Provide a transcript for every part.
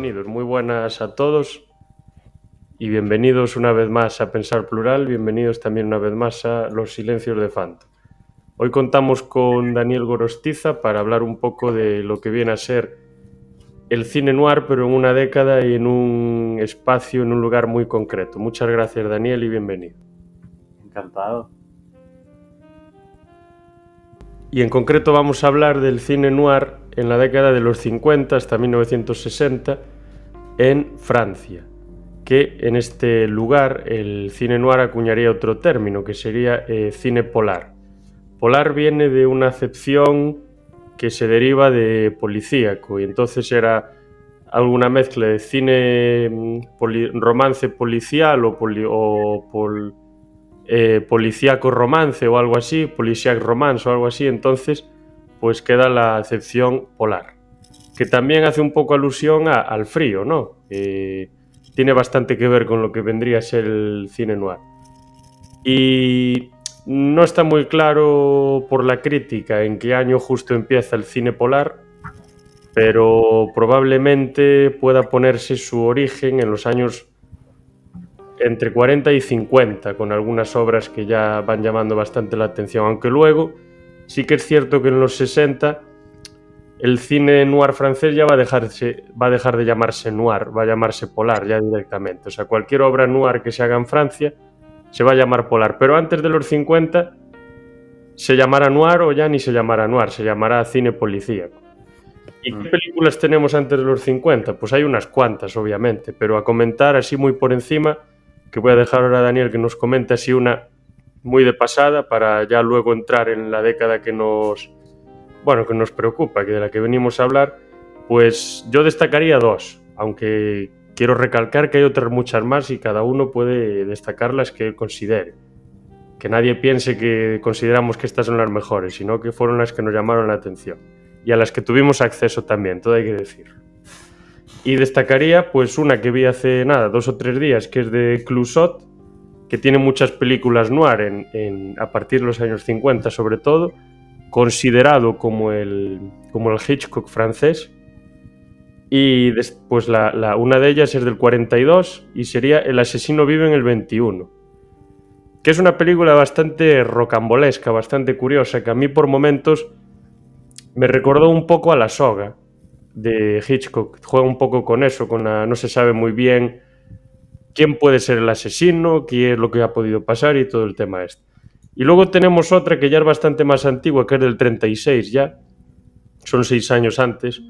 bienvenidos. Muy buenas a todos y bienvenidos una vez más a Pensar Plural, bienvenidos también una vez más a Los Silencios de Fanto. Hoy contamos con Daniel Gorostiza para hablar un poco de lo que viene a ser el cine noir, pero en una década y en un espacio, en un lugar muy concreto. Muchas gracias, Daniel, y bienvenido. Encantado. Y en concreto vamos a hablar del cine noir en la década de los 50 hasta 1960 en Francia, que en este lugar el cine noir acuñaría otro término, que sería cine polar. Polar viene de una acepción que se deriva de policíaco, y entonces era alguna mezcla de cine romance policial o policíaco romance o algo así, policiac romance o algo así. Entonces pues queda la acepción polar, que también hace un poco alusión al frío, ¿no? Tiene bastante que ver con lo que vendría a ser el cine noir. Y no está muy claro por la crítica en qué año justo empieza el cine polar, pero probablemente pueda ponerse su origen en los años entre 40 y 50, con algunas obras que ya van llamando bastante la atención, aunque luego sí que es cierto que en los 60 el cine noir francés ya va a dejar de llamarse noir, va a llamarse polar ya directamente. O sea, cualquier obra noir que se haga en Francia se va a llamar polar, pero antes de los 50 se llamará noir o ya ni se llamará noir, se llamará cine policíaco. ¿Y qué películas tenemos antes de los 50? Pues hay unas cuantas, obviamente, pero a comentar así muy por encima, que voy a dejar ahora a Daniel que nos comente así una muy de pasada para ya luego entrar en la década que nos preocupa, que de la que venimos a hablar. Pues yo destacaría dos, aunque quiero recalcar que hay otras muchas más y cada uno puede destacar las que él considere. Que nadie piense que consideramos que estas son las mejores, sino que fueron las que nos llamaron la atención y a las que tuvimos acceso también, todo hay que decir. Y destacaría pues una que vi hace 2 o 3 días, que es de Clouzot, que tiene muchas películas noir a partir de los años 50 sobre todo, considerado como el Hitchcock francés. Y después una de ellas es del 42 y sería El asesino vive en el 21, que es una película bastante rocambolesca, bastante curiosa, que a mí por momentos me recordó un poco a La soga de Hitchcock. Juega un poco con eso, no se sabe muy bien quién puede ser el asesino, qué es lo que ha podido pasar y todo el tema este. Y luego tenemos otra que ya es bastante más antigua, que es del 36 ya, son 6 años antes,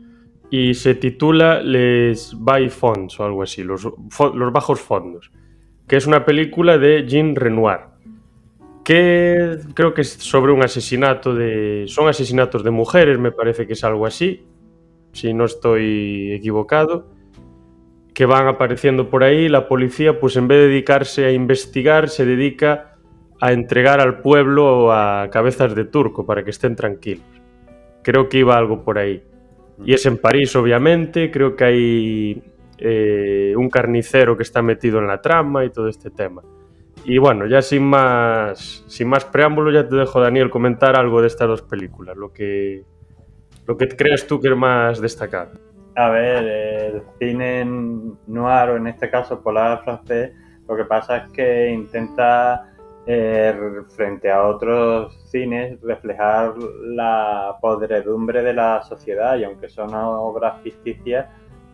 y se titula Les Bas Fonds o algo así, los bajos fondos, que es una película de Jean Renoir, que creo que es sobre un asesinato son asesinatos de mujeres, me parece que es algo así, si no estoy equivocado, que van apareciendo por ahí. La policía, pues en vez de dedicarse a investigar, se dedica a entregar al pueblo a cabezas de turco para que estén tranquilos. Creo que iba algo por ahí. Y es en París, obviamente. Creo que hay un carnicero que está metido en la trama y todo este tema. Y bueno, ya sin más preámbulo, ya te dejo, Daniel, comentar algo de estas dos películas, lo que creas tú que es más destacado. A ver, el cine noir, o en este caso polar francés, lo que pasa es que intenta, frente a otros cines, reflejar la podredumbre de la sociedad, y aunque son obras ficticias,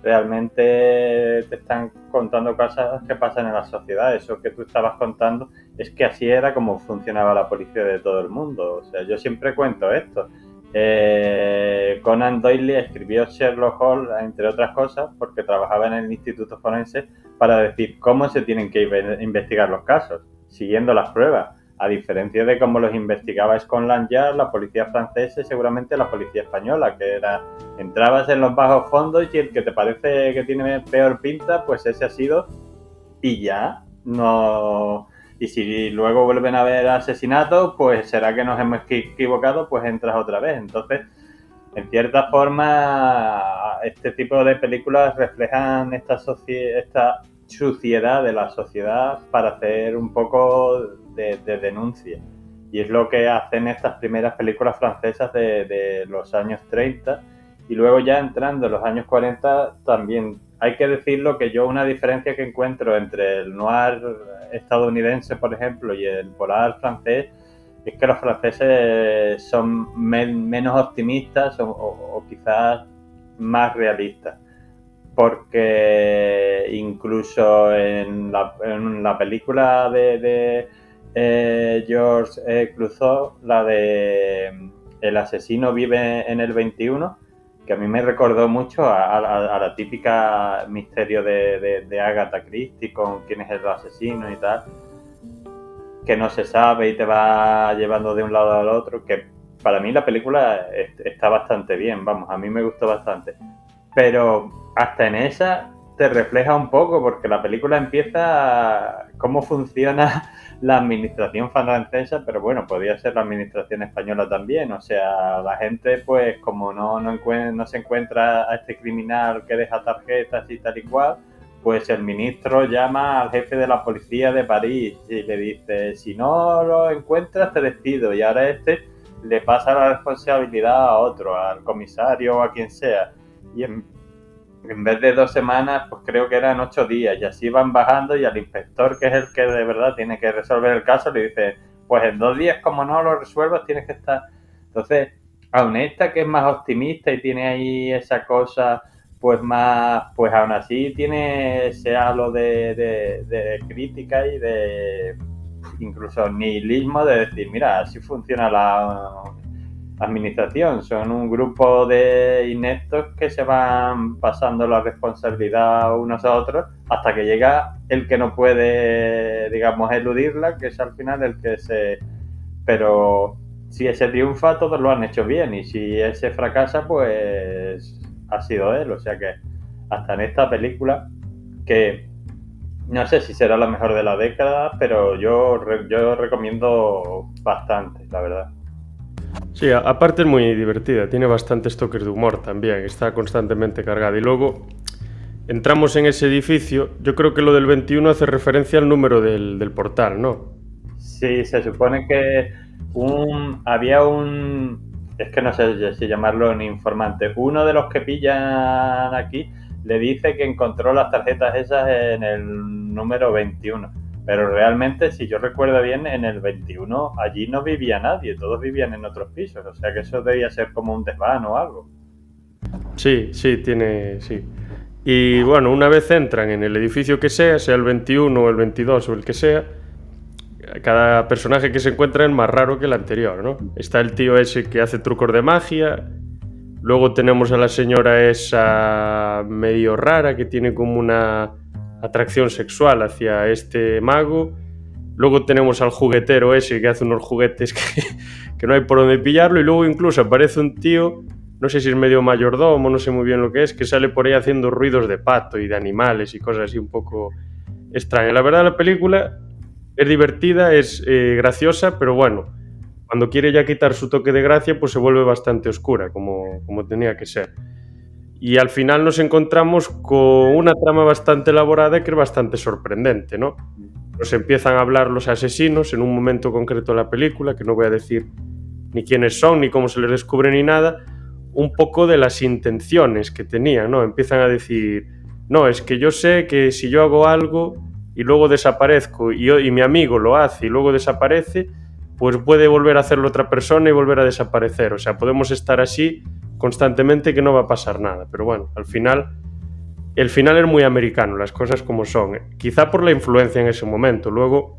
realmente te están contando cosas que pasan en la sociedad. Eso que tú estabas contando es que así era como funcionaba la policía de todo el mundo. O sea, yo siempre cuento esto. Conan Doyle escribió Sherlock Holmes, entre otras cosas, porque trabajaba en el Instituto Forense para decir cómo se tienen que investigar los casos, siguiendo las pruebas. A diferencia de cómo los investigaba Scotland Yard, la policía francesa y seguramente la policía española, que era, entrabas en los bajos fondos y el que te parece que tiene peor pinta, pues ese ha sido, y ya, no. Y si luego vuelven a haber asesinatos, pues será que nos hemos equivocado, pues entras otra vez. Entonces, en cierta forma, este tipo de películas reflejan esta suciedad de la sociedad para hacer un poco de denuncia. Y es lo que hacen estas primeras películas francesas de los años 30. Y luego ya entrando en los años 40 también hay que decirlo que yo una diferencia que encuentro entre el noir estadounidense, por ejemplo, y el polar francés, es que los franceses son menos optimistas o quizás más realistas. Porque incluso en la película de Georges Clouzot, la de El asesino vive en el 21, que a mí me recordó mucho a la típica misterio de Agatha Christie con quién es el asesino y tal, que no se sabe y te va llevando de un lado al otro, que para mí la película está bastante bien, vamos, a mí me gustó bastante. Pero hasta en esa te refleja un poco, porque la película empieza cómo funciona la administración francesa, pero bueno, podría ser la administración española también. O sea, la gente, pues, como no se encuentra a este criminal que deja tarjetas y tal y cual, pues el ministro llama al jefe de la policía de París y le dice, si no lo encuentras te despido. Y ahora le pasa la responsabilidad a otro, al comisario o a quien sea. Y en vez de 2 semanas, pues creo que eran 8 días. Y así van bajando y al inspector, que es el que de verdad tiene que resolver el caso, le dice, pues en 2 días como no lo resuelvas tienes que estar... Entonces, aun esta que es más optimista y tiene ahí esa cosa, pues más, pues aún así tiene ese halo de crítica y de incluso nihilismo de decir, mira, así funciona la administración, son un grupo de ineptos que se van pasando la responsabilidad unos a otros hasta que llega el que no puede, digamos, eludirla, que es al final el que se... Pero si ese triunfa, todos lo han hecho bien, y si ese fracasa, pues ha sido él. O sea que hasta en esta película, que no sé si será la mejor de la década, pero yo recomiendo bastante, la verdad. Sí, aparte es muy divertida, tiene bastantes toques de humor también, está constantemente cargada. Y luego entramos en ese edificio, yo creo que lo del 21 hace referencia al número del portal, ¿no? Sí, se supone que había es que no sé si llamarlo un informante, uno de los que pillan aquí le dice que encontró las tarjetas esas en el número 21. Pero realmente, si yo recuerdo bien, en el 21 allí no vivía nadie, todos vivían en otros pisos, o sea que eso debía ser como un desván o algo. Sí, sí. Y bueno, una vez entran en el edificio que sea el 21 o el 22 o el que sea, cada personaje que se encuentra es más raro que el anterior, ¿no? Está el tío ese que hace trucos de magia, luego tenemos a la señora esa medio rara que tiene como una atracción sexual hacia este mago, luego tenemos al juguetero ese que hace unos juguetes que no hay por dónde pillarlo, y luego incluso aparece un tío, no sé si es medio mayordomo, no sé muy bien lo que sale por ahí haciendo ruidos de pato y de animales y cosas así un poco extrañas. La verdad, la película es divertida, es graciosa, pero bueno, cuando quiere ya quitar su toque de gracia, pues se vuelve bastante oscura, como tenía que ser. Y al final nos encontramos con una trama bastante elaborada que es bastante sorprendente, ¿no? Nos empiezan a hablar los asesinos en un momento concreto de la película, que no voy a decir ni quiénes son, ni cómo se les descubre, ni nada, un poco de las intenciones que tenían, ¿no? Empiezan a decir, no, es que yo sé que si yo hago algo y luego desaparezco y mi amigo lo hace y luego desaparece, pues puede volver a hacerlo otra persona y volver a desaparecer. O sea, podemos estar así constantemente que no va a pasar nada. Pero bueno, al final, el final es muy americano, las cosas como son. Quizá por la influencia en ese momento. Luego,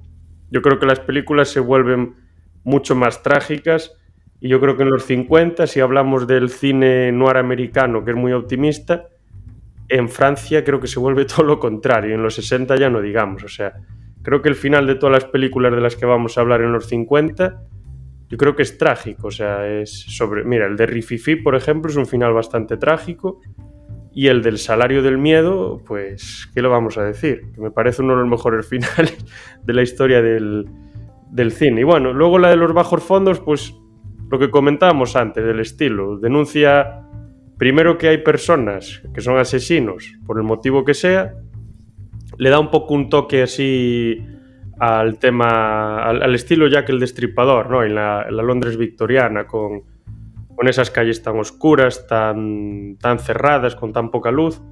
yo creo que las películas se vuelven mucho más trágicas, y yo creo que en los 50, si hablamos del cine noir americano, que es muy optimista, en Francia creo que se vuelve todo lo contrario, y en los 60 ya no digamos. O sea, creo que el final de todas las películas de las que vamos a hablar en los 50, yo creo que es trágico. O sea, mira, el de Rififi, por ejemplo, es un final bastante trágico, y el del Salario del Miedo, pues, ¿qué le vamos a decir? Que me parece uno de los mejores finales de la historia del cine. Y bueno, luego la de los bajos fondos, pues lo que comentábamos antes del estilo, denuncia primero que hay personas que son asesinos por el motivo que sea, le da un poco un toque así al tema, al estilo Jack el Destripador, ¿no? En la Londres victoriana, con esas calles tan oscuras, tan cerradas, con tan poca luz.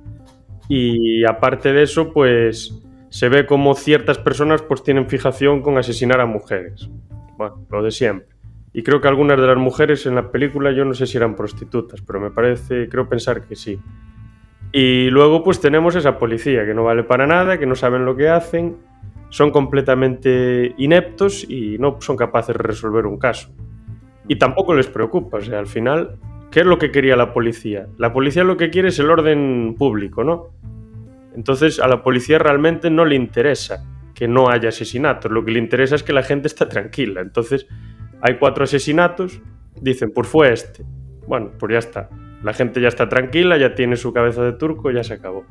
Y aparte de eso, pues se ve como ciertas personas pues tienen fijación con asesinar a mujeres. Bueno, lo de siempre. Y creo que algunas de las mujeres en la película, yo no sé si eran prostitutas, pero me parece, creo pensar que sí. Y luego pues tenemos esa policía que no vale para nada, que no saben lo que hacen, son completamente ineptos y no son capaces de resolver un caso. Y tampoco les preocupa, o sea, al final, ¿qué es lo que quería la policía? La policía lo que quiere es el orden público, ¿no? Entonces a la policía realmente no le interesa que no haya asesinatos, lo que le interesa es que la gente está tranquila. Entonces hay 4 asesinatos, dicen, pues fue este. Bueno, pues ya está. La gente ya está tranquila, ya tiene su cabeza de turco, ya se acabó.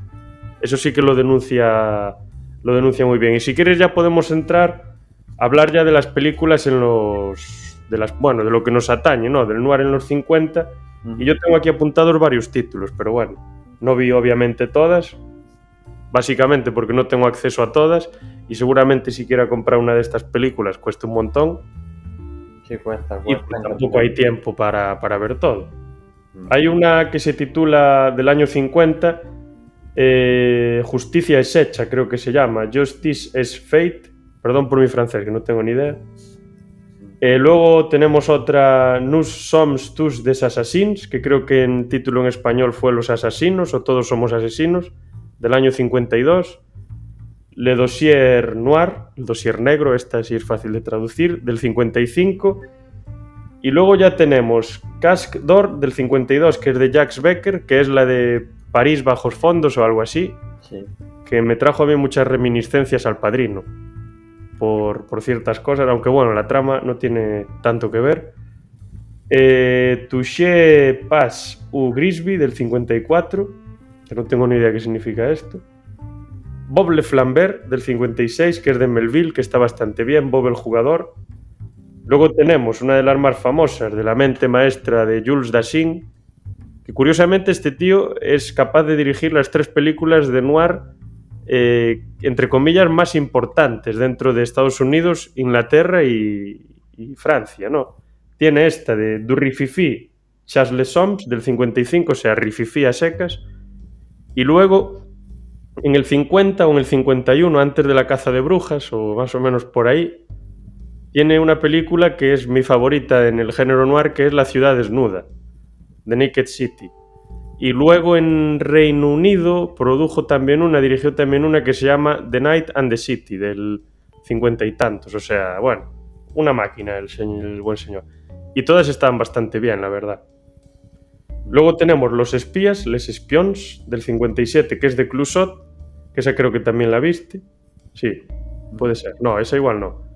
Eso sí que lo denuncia muy bien. Y si quieres ya podemos entrar a hablar ya de las películas en los... bueno, de lo que nos atañe, ¿no? Del noir en los 50. Y yo tengo aquí apuntados varios títulos, pero bueno, no vi obviamente todas, básicamente porque no tengo acceso a todas y seguramente si quiera comprar una de estas películas cuesta un montón. Sí, cuesta. Y pues tampoco hay tiempo para ver todo. Hay una que se titula del año 50, Justicia es hecha, creo que se llama, Justice is Fate, perdón por mi francés, que no tengo ni idea. Luego tenemos otra, Nous sommes tous des assassins, que creo que en título en español fue Los asesinos o Todos somos asesinos, del año 52. Le Dossier Noir, el dossier negro, esta sí es fácil de traducir, del 55. Y luego ya tenemos Casque d'Or del 52, que es de Jacques Becker, que es la de París bajos fondos o algo así, sí, que me trajo a mí muchas reminiscencias al Padrino, por ciertas cosas, aunque bueno, la trama no tiene tanto que ver. Touché Pas u Grisby del 54, que no tengo ni idea qué significa esto. Bob Le Flambert del 56, que es de Melville, que está bastante bien, Bob el jugador. Luego tenemos una de las más famosas, de la mente maestra de Jules Dassin, que curiosamente este tío es capaz de dirigir las 3 películas de noir, entre comillas, más importantes dentro de Estados Unidos, Inglaterra y Francia, ¿no? Tiene esta de Du Rififi, Charles Soms, del 55, o sea, Rififi a secas. Y luego, en el 50 o en el 51, antes de la caza de brujas, o más o menos por ahí, tiene una película que es mi favorita en el género noir, que es La ciudad desnuda, The Naked City. Y luego en Reino Unido dirigió también una que se llama The Night and the City, del 50 y tantos. O sea, bueno, una máquina el buen señor. Y todas están bastante bien, la verdad. Luego tenemos Los espías, Les Espions, del 57, que es de Clouseau, que esa creo que también la viste. Sí, puede ser. No, esa igual no.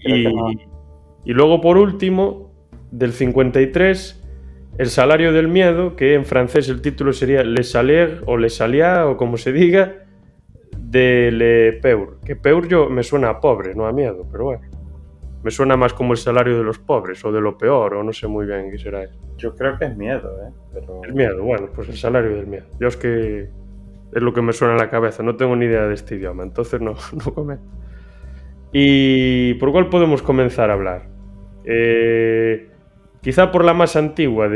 Y luego, por último, del 53, El salario del miedo, que en francés el título sería Le Salaire o Le Salia, o como se diga, de Le Peur. Que Peur yo me suena a pobre, no a miedo, pero bueno. Me suena más como el salario de los pobres, o de lo peor, o no sé muy bien qué será eso. Yo creo que es miedo, Pero... El miedo, bueno, pues el salario del miedo. Yo es que es lo que me suena en la cabeza, no tengo ni idea de este idioma, entonces no comento. ¿Y por cuál podemos comenzar a hablar? Quizá por la más antigua,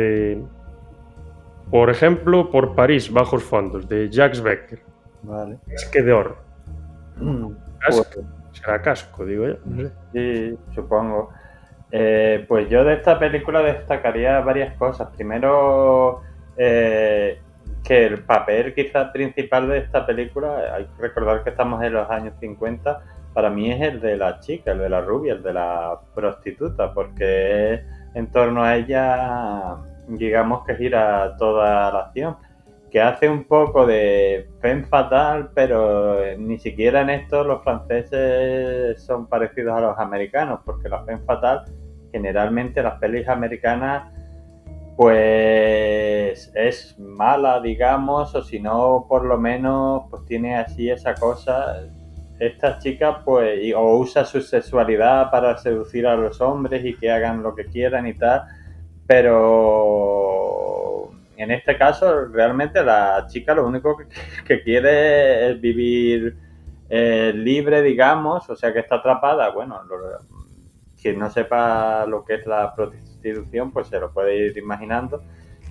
por ejemplo, por París, bajos fondos, de Jacques Becker. Vale. Casque d'Or. Pues, será casco, digo yo. No sé. Sí, supongo. Pues yo de esta película destacaría varias cosas. Primero, que el papel quizás principal de esta película, hay que recordar que estamos en los años 50, para mí es el de la chica, el de la rubia, el de la prostituta, porque en torno a ella, digamos que gira toda la acción, que hace un poco de femme fatale, pero ni siquiera en esto los franceses son parecidos a los americanos, porque la femme fatale, generalmente las pelis americanas, pues es mala, digamos, o si no, por lo menos, pues tiene así esa cosa. Esta chica, pues, o usa su sexualidad para seducir a los hombres y que hagan lo que quieran y tal, pero en este caso, realmente la chica lo único que quiere es vivir libre, digamos, o sea que está atrapada. Bueno, quien no sepa lo que es la prostitución, pues se lo puede ir imaginando.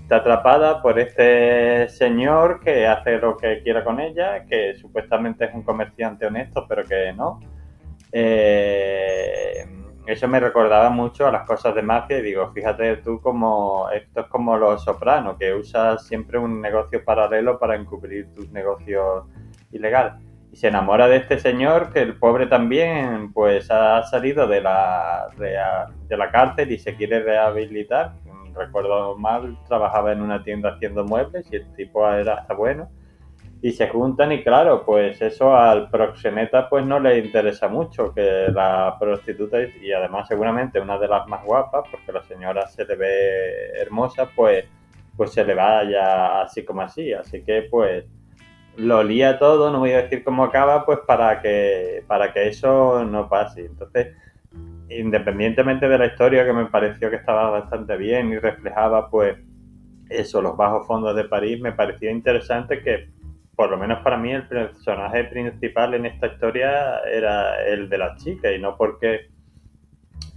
está atrapada por este señor que hace lo que quiera con ella, que supuestamente es un comerciante honesto, pero que no. Eso me recordaba mucho a las cosas de mafia y digo, fíjate tú como esto es como Los Sopranos, que usas siempre un negocio paralelo para encubrir tus negocios ilegales. Y se enamora de este señor que el pobre también pues ha salido de la cárcel y se quiere rehabilitar. Recuerdo mal, trabajaba en una tienda haciendo muebles y el tipo era hasta bueno y se juntan y claro, pues eso al proxeneta pues no le interesa mucho que la prostituta y además seguramente una de las más guapas, porque la señora se le ve hermosa, pues se le vaya así como así que pues lo lía todo, no voy a decir cómo acaba, pues para que eso no pase. Entonces, independientemente de la historia que me pareció que estaba bastante bien y reflejaba pues eso, los bajos fondos de París, me pareció interesante que, por lo menos para mí, el personaje principal en esta historia era el de la chica y no porque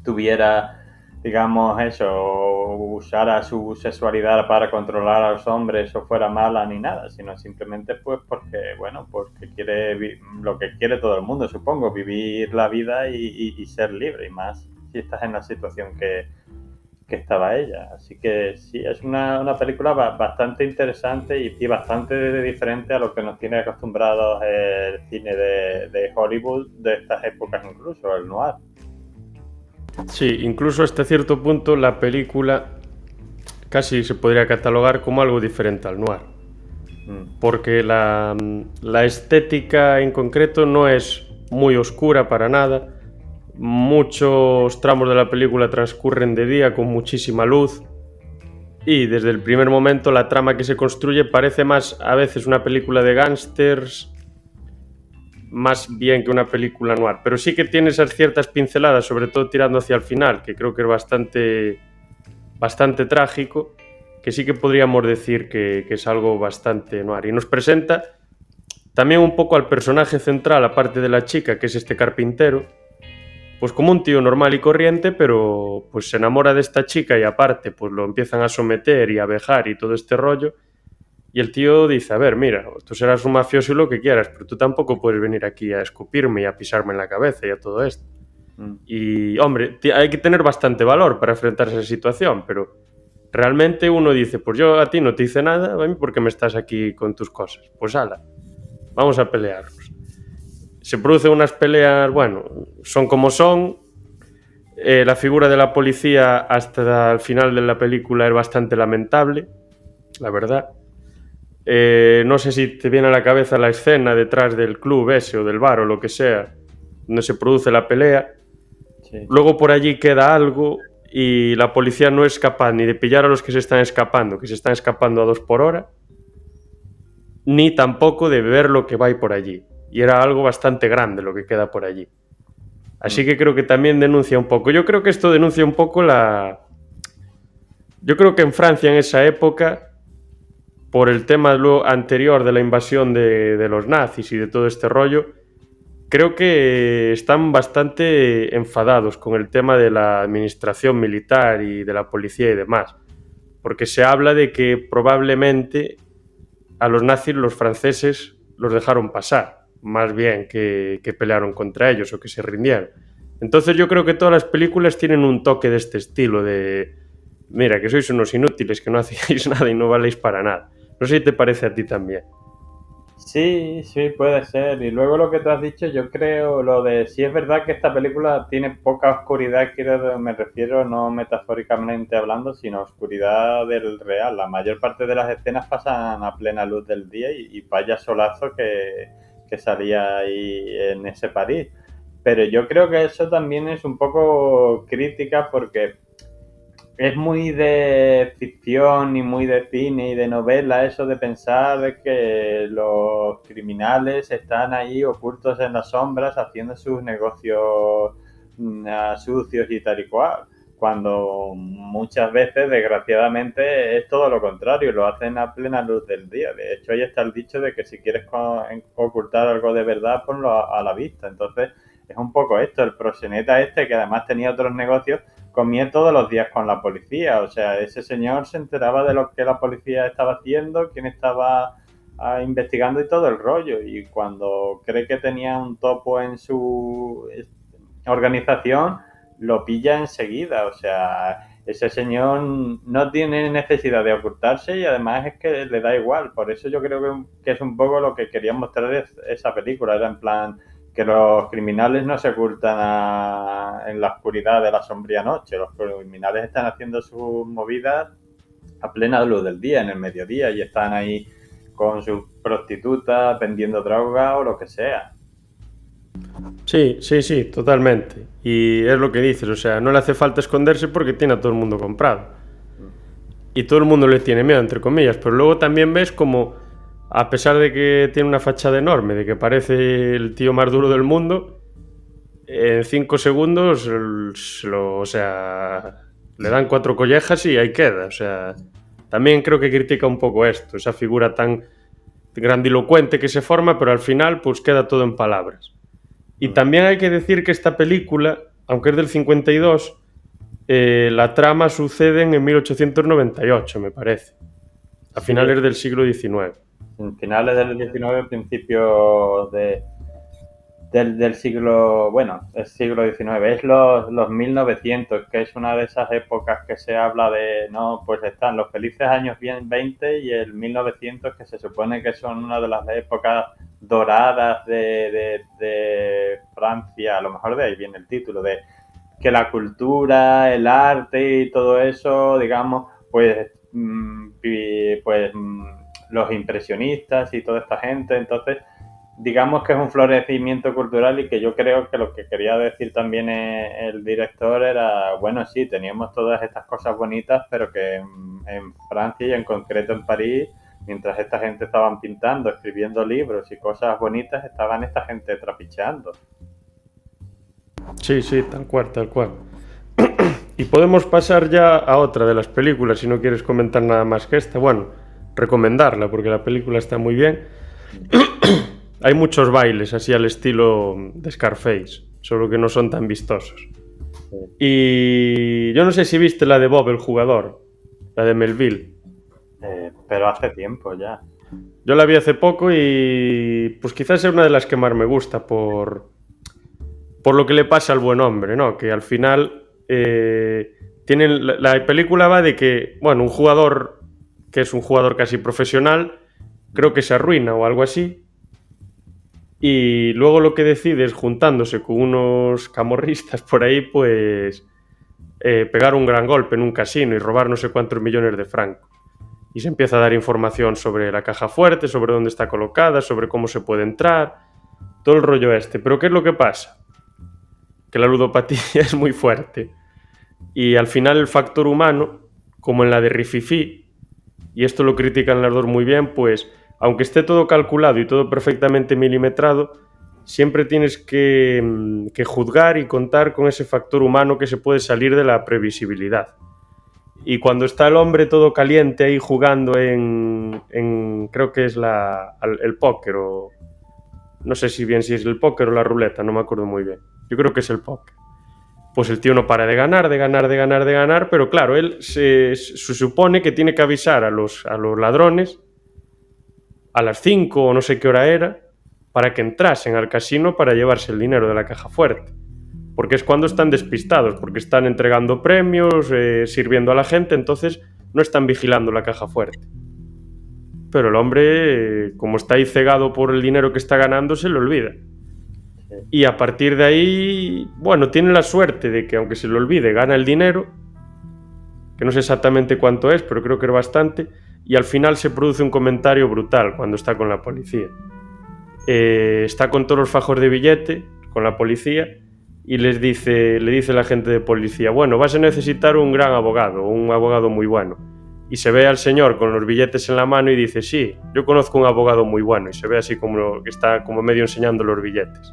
tuviera, digamos, eso, usara su sexualidad para controlar a los hombres o fuera mala ni nada, sino simplemente pues porque, bueno, porque quiere lo que quiere todo el mundo, supongo, vivir la vida y ser libre, y más si estás en la situación que estaba ella. Así que sí, es una película bastante interesante y bastante diferente a lo que nos tiene acostumbrados el cine de Hollywood de estas épocas, incluso el noir. Sí, incluso hasta cierto punto la película casi se podría catalogar como algo diferente al noir. Porque la estética en concreto no es muy oscura para nada. Muchos tramos de la película transcurren de día con muchísima luz y desde el primer momento la trama que se construye parece más a veces una película de gángsters más bien que una película noir, pero sí que tiene esas ciertas pinceladas, sobre todo tirando hacia el final, que creo que es bastante trágico, que sí que podríamos decir que es algo bastante noir. Y nos presenta también un poco al personaje central, aparte de la chica, que es este carpintero, pues como un tío normal y corriente, pero pues se enamora de esta chica y aparte pues lo empiezan a someter y a vejar y todo este rollo. Y el tío dice, a ver, mira, tú serás un mafioso y lo que quieras, pero tú tampoco puedes venir aquí a escupirme y a pisarme en la cabeza y a todo esto. Y, hombre, hay que tener bastante valor para enfrentarse a esa situación, pero realmente uno dice, pues yo a ti no te hice nada, a mí porque me estás aquí con tus cosas. Pues ala, vamos a pelearnos. Se producen unas peleas, bueno, son como son. La figura de la policía hasta el final de la película es bastante lamentable, la verdad. No sé si te viene a la cabeza la escena detrás del club ese o del bar o lo que sea, donde se produce la pelea. Sí. Luego por allí queda algo y la policía no es capaz ni de pillar a los que se están escapando a 2 por hora, ni tampoco de ver lo que va por allí. Y era algo bastante grande lo que queda por allí. Así que creo que también denuncia un poco. Yo creo que esto denuncia un poco Yo creo que en Francia en esa época, por el tema anterior de la invasión de los nazis y de todo este rollo, creo que están bastante enfadados con el tema de la administración militar y de la policía y demás. Porque se habla de que probablemente a los nazis los franceses los dejaron pasar, más bien que pelearon contra ellos o que se rindieron. Entonces yo creo que todas las películas tienen un toque de este estilo de mira, que sois unos inútiles, que no hacéis nada y no valéis para nada. No sé si te parece a ti también. Sí, sí, puede ser. Y luego lo que tú has dicho, yo creo lo de si es verdad que esta película tiene poca oscuridad, me refiero no metafóricamente hablando, sino oscuridad del real. La mayor parte de las escenas pasan a plena luz del día y vaya solazo que salía ahí en ese París. Pero yo creo que eso también es un poco crítica porque es muy de ficción y muy de cine y de novela eso de pensar que los criminales están ahí ocultos en las sombras haciendo sus negocios sucios y tal y cual. Cuando muchas veces, desgraciadamente, es todo lo contrario, lo hacen a plena luz del día. De hecho, ahí está el dicho de que si quieres ocultar algo de verdad, ponlo a la vista. Entonces, es un poco esto, el proxeneta este, que además tenía otros negocios, comía todos los días con la policía. O sea, ese señor se enteraba de lo que la policía estaba haciendo, quién estaba investigando y todo el rollo. Y cuando cree que tenía un topo en su organización, lo pilla enseguida. O sea, ese señor no tiene necesidad de ocultarse y además es que le da igual. Por eso yo creo que es un poco lo que quería mostrar esa película. Era en plan que los criminales no se ocultan en la oscuridad de la sombría noche. Los criminales están haciendo sus movidas a plena luz del día, en el mediodía, y están ahí con sus prostitutas vendiendo droga o lo que sea. Sí, sí, sí, totalmente. Y es lo que dices, o sea, no le hace falta esconderse porque tiene a todo el mundo comprado. Y todo el mundo le tiene miedo, entre comillas, pero luego también ves como, a pesar de que tiene una fachada enorme, de que parece el tío más duro del mundo, en 5 segundos, o sea, le dan 4 collejas y ahí queda. O sea, también creo que critica un poco esto, esa figura tan grandilocuente que se forma, pero al final pues queda todo en palabras. Y también hay que decir que esta película, aunque es del 52, la trama sucede en 1898, me parece. A finales del siglo XIX. En finales del XIX, principios del siglo, bueno, el siglo XIX, es los 1900, que es una de esas épocas que se habla de, no, pues están los felices años 20 y el 1900, que se supone que son una de las épocas doradas de Francia. A lo mejor de ahí viene el título, de que la cultura, el arte y todo eso, digamos, pues los impresionistas y toda esta gente. Entonces, digamos que es un florecimiento cultural, y que yo creo que lo que quería decir también el director era, bueno, sí, teníamos todas estas cosas bonitas, pero que en Francia y en concreto en París, mientras esta gente estaban pintando, escribiendo libros y cosas bonitas, estaban esta gente trapicheando. Sí, sí, tal cual, tal cual. Y podemos pasar ya a otra de las películas, si no quieres comentar nada más que esta. Bueno, recomendarla, porque la película está muy bien. Hay muchos bailes así al estilo de Scarface, solo que no son tan vistosos. Y yo no sé si viste la de Bob el jugador, la de Melville. Pero hace tiempo ya. Yo la vi hace poco y pues quizás es una de las que más me gusta por lo que le pasa al buen hombre, ¿no? Que al final la película va de que, bueno, un jugador que es un jugador casi profesional, creo que se arruina o algo así, y luego lo que decide es, juntándose con unos camorristas por ahí, pues pegar un gran golpe en un casino y robar no sé cuántos millones de francos. Y se empieza a dar información sobre la caja fuerte, sobre dónde está colocada, sobre cómo se puede entrar, todo el rollo este. Pero ¿qué es lo que pasa? Que la ludopatía es muy fuerte. Y al final el factor humano, como en la de Rififi, y esto lo critican las dos muy bien, pues aunque esté todo calculado y todo perfectamente milimetrado, siempre tienes que juzgar y contar con ese factor humano que se puede salir de la previsibilidad. Y cuando está el hombre todo caliente ahí jugando en creo que es el póker, o no sé si bien si es el póker o la ruleta, no me acuerdo muy bien. Yo creo que es el póker. Pues el tío no para de ganar, pero claro, él se supone que tiene que avisar a los ladrones a las 5 o no sé qué hora era, para que entrasen al casino para llevarse el dinero de la caja fuerte. Porque es cuando están despistados, porque están entregando premios, sirviendo a la gente, entonces no están vigilando la caja fuerte. Pero el hombre, como está ahí cegado por el dinero que está ganando, se lo olvida. Y a partir de ahí, bueno, tiene la suerte de que, aunque se lo olvide, gana el dinero, que no sé exactamente cuánto es, pero creo que es bastante, y al final se produce un comentario brutal cuando está con la policía. Está con todos los fajos de billete, con la policía, y le dice la gente de policía, bueno, vas a necesitar un gran abogado, un abogado muy bueno. Y se ve al señor con los billetes en la mano y dice, sí, yo conozco un abogado muy bueno, y se ve así como que está como medio enseñando los billetes.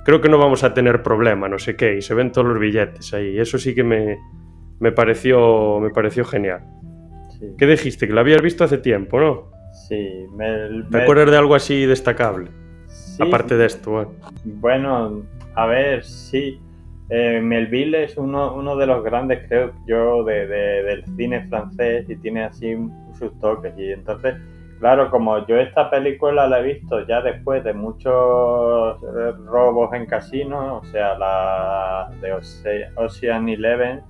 Creo que no vamos a tener problema, no sé qué, y se ven todos los billetes ahí. Eso sí que me pareció genial. Sí. ¿Qué dijiste? Que la habías visto hace tiempo, ¿no? Sí. ¿Te acuerdas de algo así destacable? Sí. Aparte de esto, bueno, a ver, sí. Melville es uno de los grandes, creo yo, del cine francés y tiene así sus toques. Y entonces, claro, como yo esta película la he visto ya después de muchos robos en casinos, o sea, la de Ocean Eleven,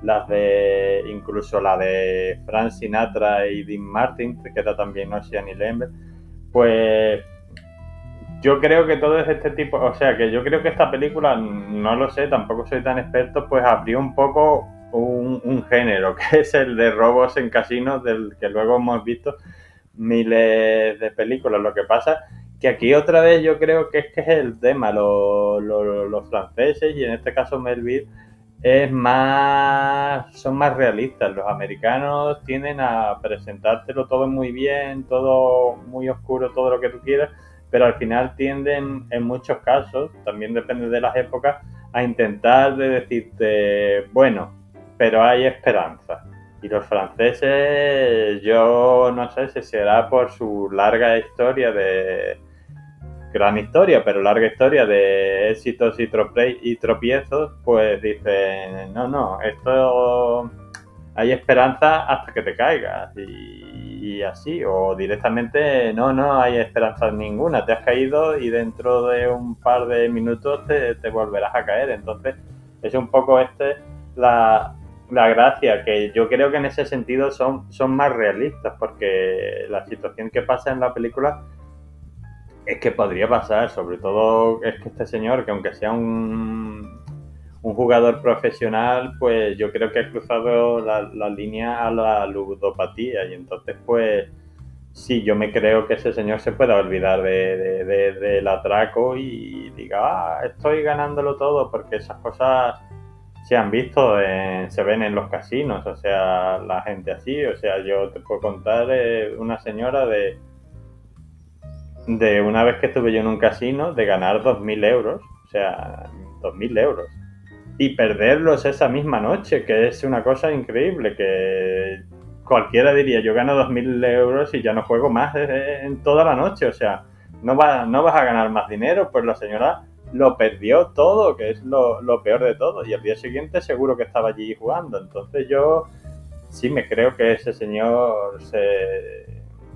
las de incluso la de Frank Sinatra y Dean Martin, que era también Ocean Eleven, pues yo creo que todo es este tipo, o sea, que yo creo que esta película, no lo sé, tampoco soy tan experto, pues abrió un poco un género, que es el de robos en casinos, del que luego hemos visto miles de películas. Lo que pasa que aquí otra vez yo creo que es el tema, los franceses y en este caso Melville son más realistas. Los americanos tienden a presentártelo todo muy bien, todo muy oscuro, todo lo que tú quieras, pero al final tienden, en muchos casos, también depende de las épocas, a intentar de decirte, bueno, pero hay esperanza. Y los franceses, yo no sé si será por su larga historia gran historia, pero larga historia de éxitos y tropiezos, pues dicen, no, esto hay esperanza hasta que te caigas y así, o directamente no hay esperanza ninguna, te has caído y dentro de un par de minutos te volverás a caer. Entonces es un poco la gracia, que yo creo que en ese sentido son más realistas, porque la situación que pasa en la película es que podría pasar, sobre todo es que este señor, que aunque sea un jugador profesional, pues yo creo que ha cruzado la línea a la ludopatía y entonces pues sí, yo me creo que ese señor se pueda olvidar del atraco y diga, estoy ganándolo todo, porque esas cosas se han visto, se ven en los casinos, o sea, la gente así, o sea, yo te puedo contar una señora de una vez que estuve yo en un casino, de ganar 2.000 euros, o sea, 2.000 euros, y perderlos esa misma noche, que es una cosa increíble, que cualquiera diría, yo gano 2.000 euros y ya no juego más en toda la noche, o sea, no vas a ganar más dinero. Pues la señora lo perdió todo, que es lo peor de todo, y al día siguiente seguro que estaba allí jugando. Entonces yo sí me creo que ese señor,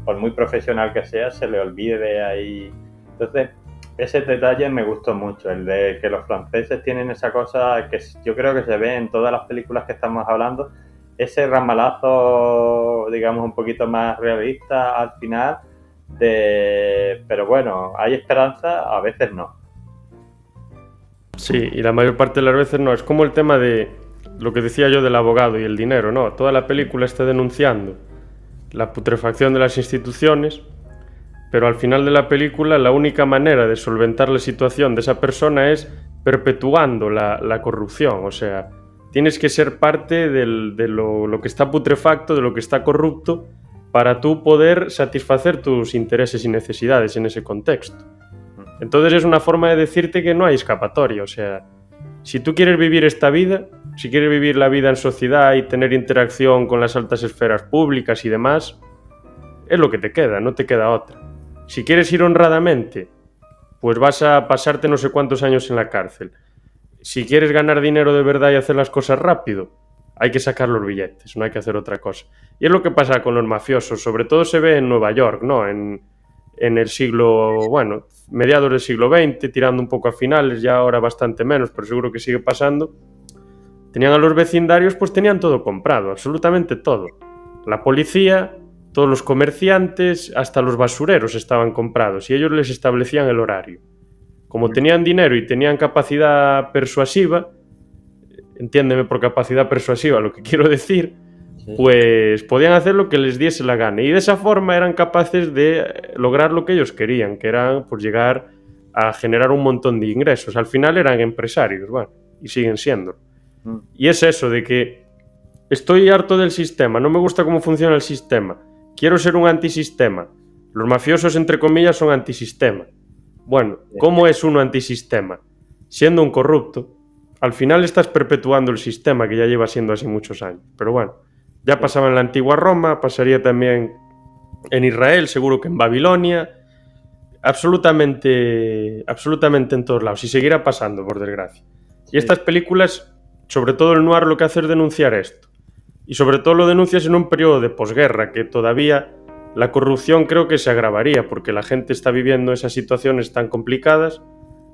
por muy profesional que sea, se le olvide ahí. Entonces ese detalle me gustó mucho, el de que los franceses tienen esa cosa que yo creo que se ve en todas las películas que estamos hablando, ese ramalazo, digamos, un poquito más realista al final, pero bueno, hay esperanza, a veces no. Sí, y la mayor parte de las veces no. Es como el tema de lo que decía yo del abogado y el dinero, ¿no? Toda la película está denunciando la putrefacción de las instituciones, pero al final de la película la única manera de solventar la situación de esa persona es perpetuando la corrupción. O sea, tienes que ser parte de lo que está putrefacto, de lo que está corrupto, para tú poder satisfacer tus intereses y necesidades en ese contexto. Entonces es una forma de decirte que no hay escapatoria. O sea, si tú quieres vivir esta vida, si quieres vivir la vida en sociedad y tener interacción con las altas esferas públicas y demás, es lo que te queda, no te queda otra. Si quieres ir honradamente, pues vas a pasarte no sé cuántos años en la cárcel. Si quieres ganar dinero de verdad y hacer las cosas rápido, hay que sacar los billetes, no hay que hacer otra cosa. Y es lo que pasa con los mafiosos, sobre todo se ve en Nueva York, ¿no? En el siglo, bueno, mediados del siglo XX, tirando un poco a finales, ya ahora bastante menos, pero seguro que sigue pasando. Tenían a los vecindarios, pues tenían todo comprado, absolutamente todo. La policía, todos los comerciantes, hasta los basureros estaban comprados y ellos les establecían el horario. Como tenían dinero y tenían capacidad persuasiva, entiéndeme por capacidad persuasiva lo que quiero decir, pues podían hacer lo que les diese la gana y de esa forma eran capaces de lograr lo que ellos querían, que eran pues llegar a generar un montón de ingresos. Al final eran empresarios, bueno, y siguen siendo. Y es eso de que estoy harto del sistema, no me gusta cómo funciona el sistema, quiero ser un antisistema. Los mafiosos, entre comillas, son antisistema. Bueno, ¿cómo es uno antisistema? Siendo un corrupto. Al final estás perpetuando el sistema que ya lleva siendo así muchos años. Pero bueno, ya pasaba en la antigua Roma, pasaría también en Israel, seguro que en Babilonia, absolutamente en todos lados, y seguirá pasando, por desgracia. Y estas películas, sobre todo el noir, lo que hace es denunciar esto. Y sobre todo lo denuncias en un periodo de posguerra, que todavía la corrupción creo que se agravaría, porque la gente está viviendo esas situaciones tan complicadas,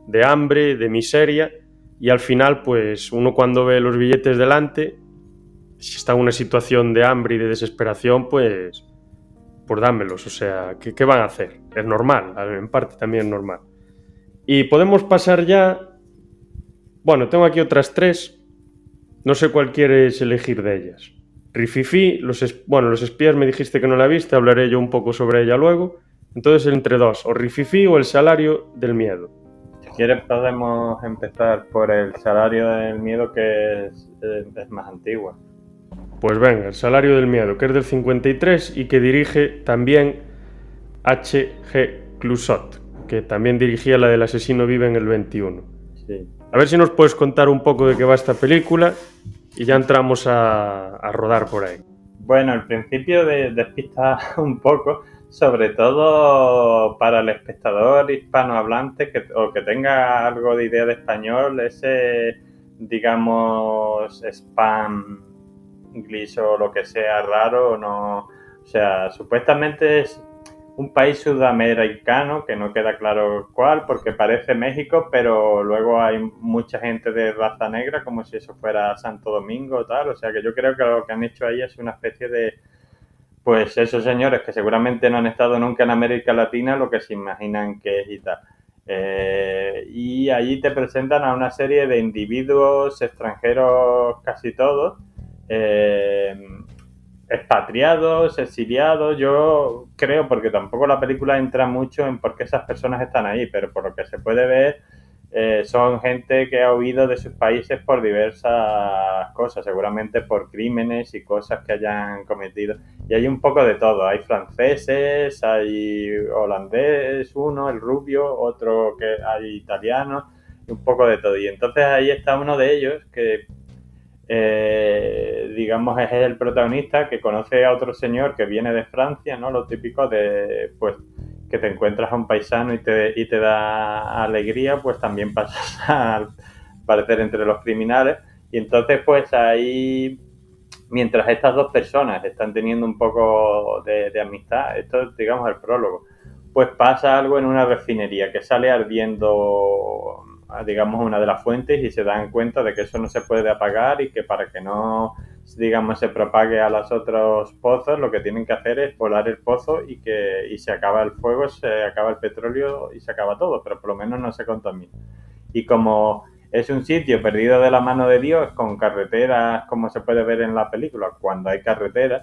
de hambre, de miseria, y al final, pues uno cuando ve los billetes delante, si está en una situación de hambre y de desesperación, pues dámelos. O sea, ¿qué van a hacer? Es normal, en parte también es normal. Y podemos pasar ya... Bueno, tengo aquí otras 3. No sé cuál quieres elegir de ellas. Rififi, los espías me dijiste que no la viste, hablaré yo un poco sobre ella luego. Entonces, entre 2, o Rififi o El salario del miedo. Si quieres podemos empezar por El salario del miedo, que es más antigua. Pues venga, El salario del miedo, que es del 53 y que dirige también H.G. Clouseau, que también dirigía la del asesino vive en el 21. Sí. A ver si nos puedes contar un poco de qué va esta película y ya entramos a rodar por ahí. Bueno, al principio despista un poco, sobre todo para el espectador hispanohablante o que tenga algo de idea de español, ese, digamos, spam inglés o lo que sea raro, no, o sea, supuestamente es un país sudamericano que no queda claro cuál, porque parece México, pero luego hay mucha gente de raza negra, como si eso fuera Santo Domingo o tal. O sea que yo creo que lo que han hecho ahí es una especie de, pues esos señores que seguramente no han estado nunca en América Latina, lo que se imaginan que es y tal. Y allí te presentan a una serie de individuos extranjeros, casi todos, expatriados, exiliados. Yo creo, porque tampoco la película entra mucho en por qué esas personas están ahí, pero por lo que se puede ver, son gente que ha huido de sus países por diversas cosas, seguramente por crímenes y cosas que hayan cometido. Y hay un poco de todo. Hay franceses, hay holandés, uno, el rubio, otro que hay italiano, y un poco de todo. Y entonces ahí está uno de ellos que digamos es el protagonista, que conoce a otro señor que viene de Francia, ¿no? Lo típico de, pues, que te encuentras a un paisano y te da alegría, pues también pasas a parecer entre los criminales. Y entonces, pues ahí, mientras estas dos personas están teniendo un poco de amistad, esto es, digamos, el prólogo, pues pasa algo en una refinería que sale ardiendo, digamos, una de las fuentes, y se dan cuenta de que eso no se puede apagar y que para que no, digamos, se propague a los otros pozos, lo que tienen que hacer es volar el pozo y se acaba el fuego, se acaba el petróleo y se acaba todo, pero por lo menos no se contamina. Y como es un sitio perdido de la mano de Dios, con carreteras, como se puede ver en la película, cuando hay carreteras,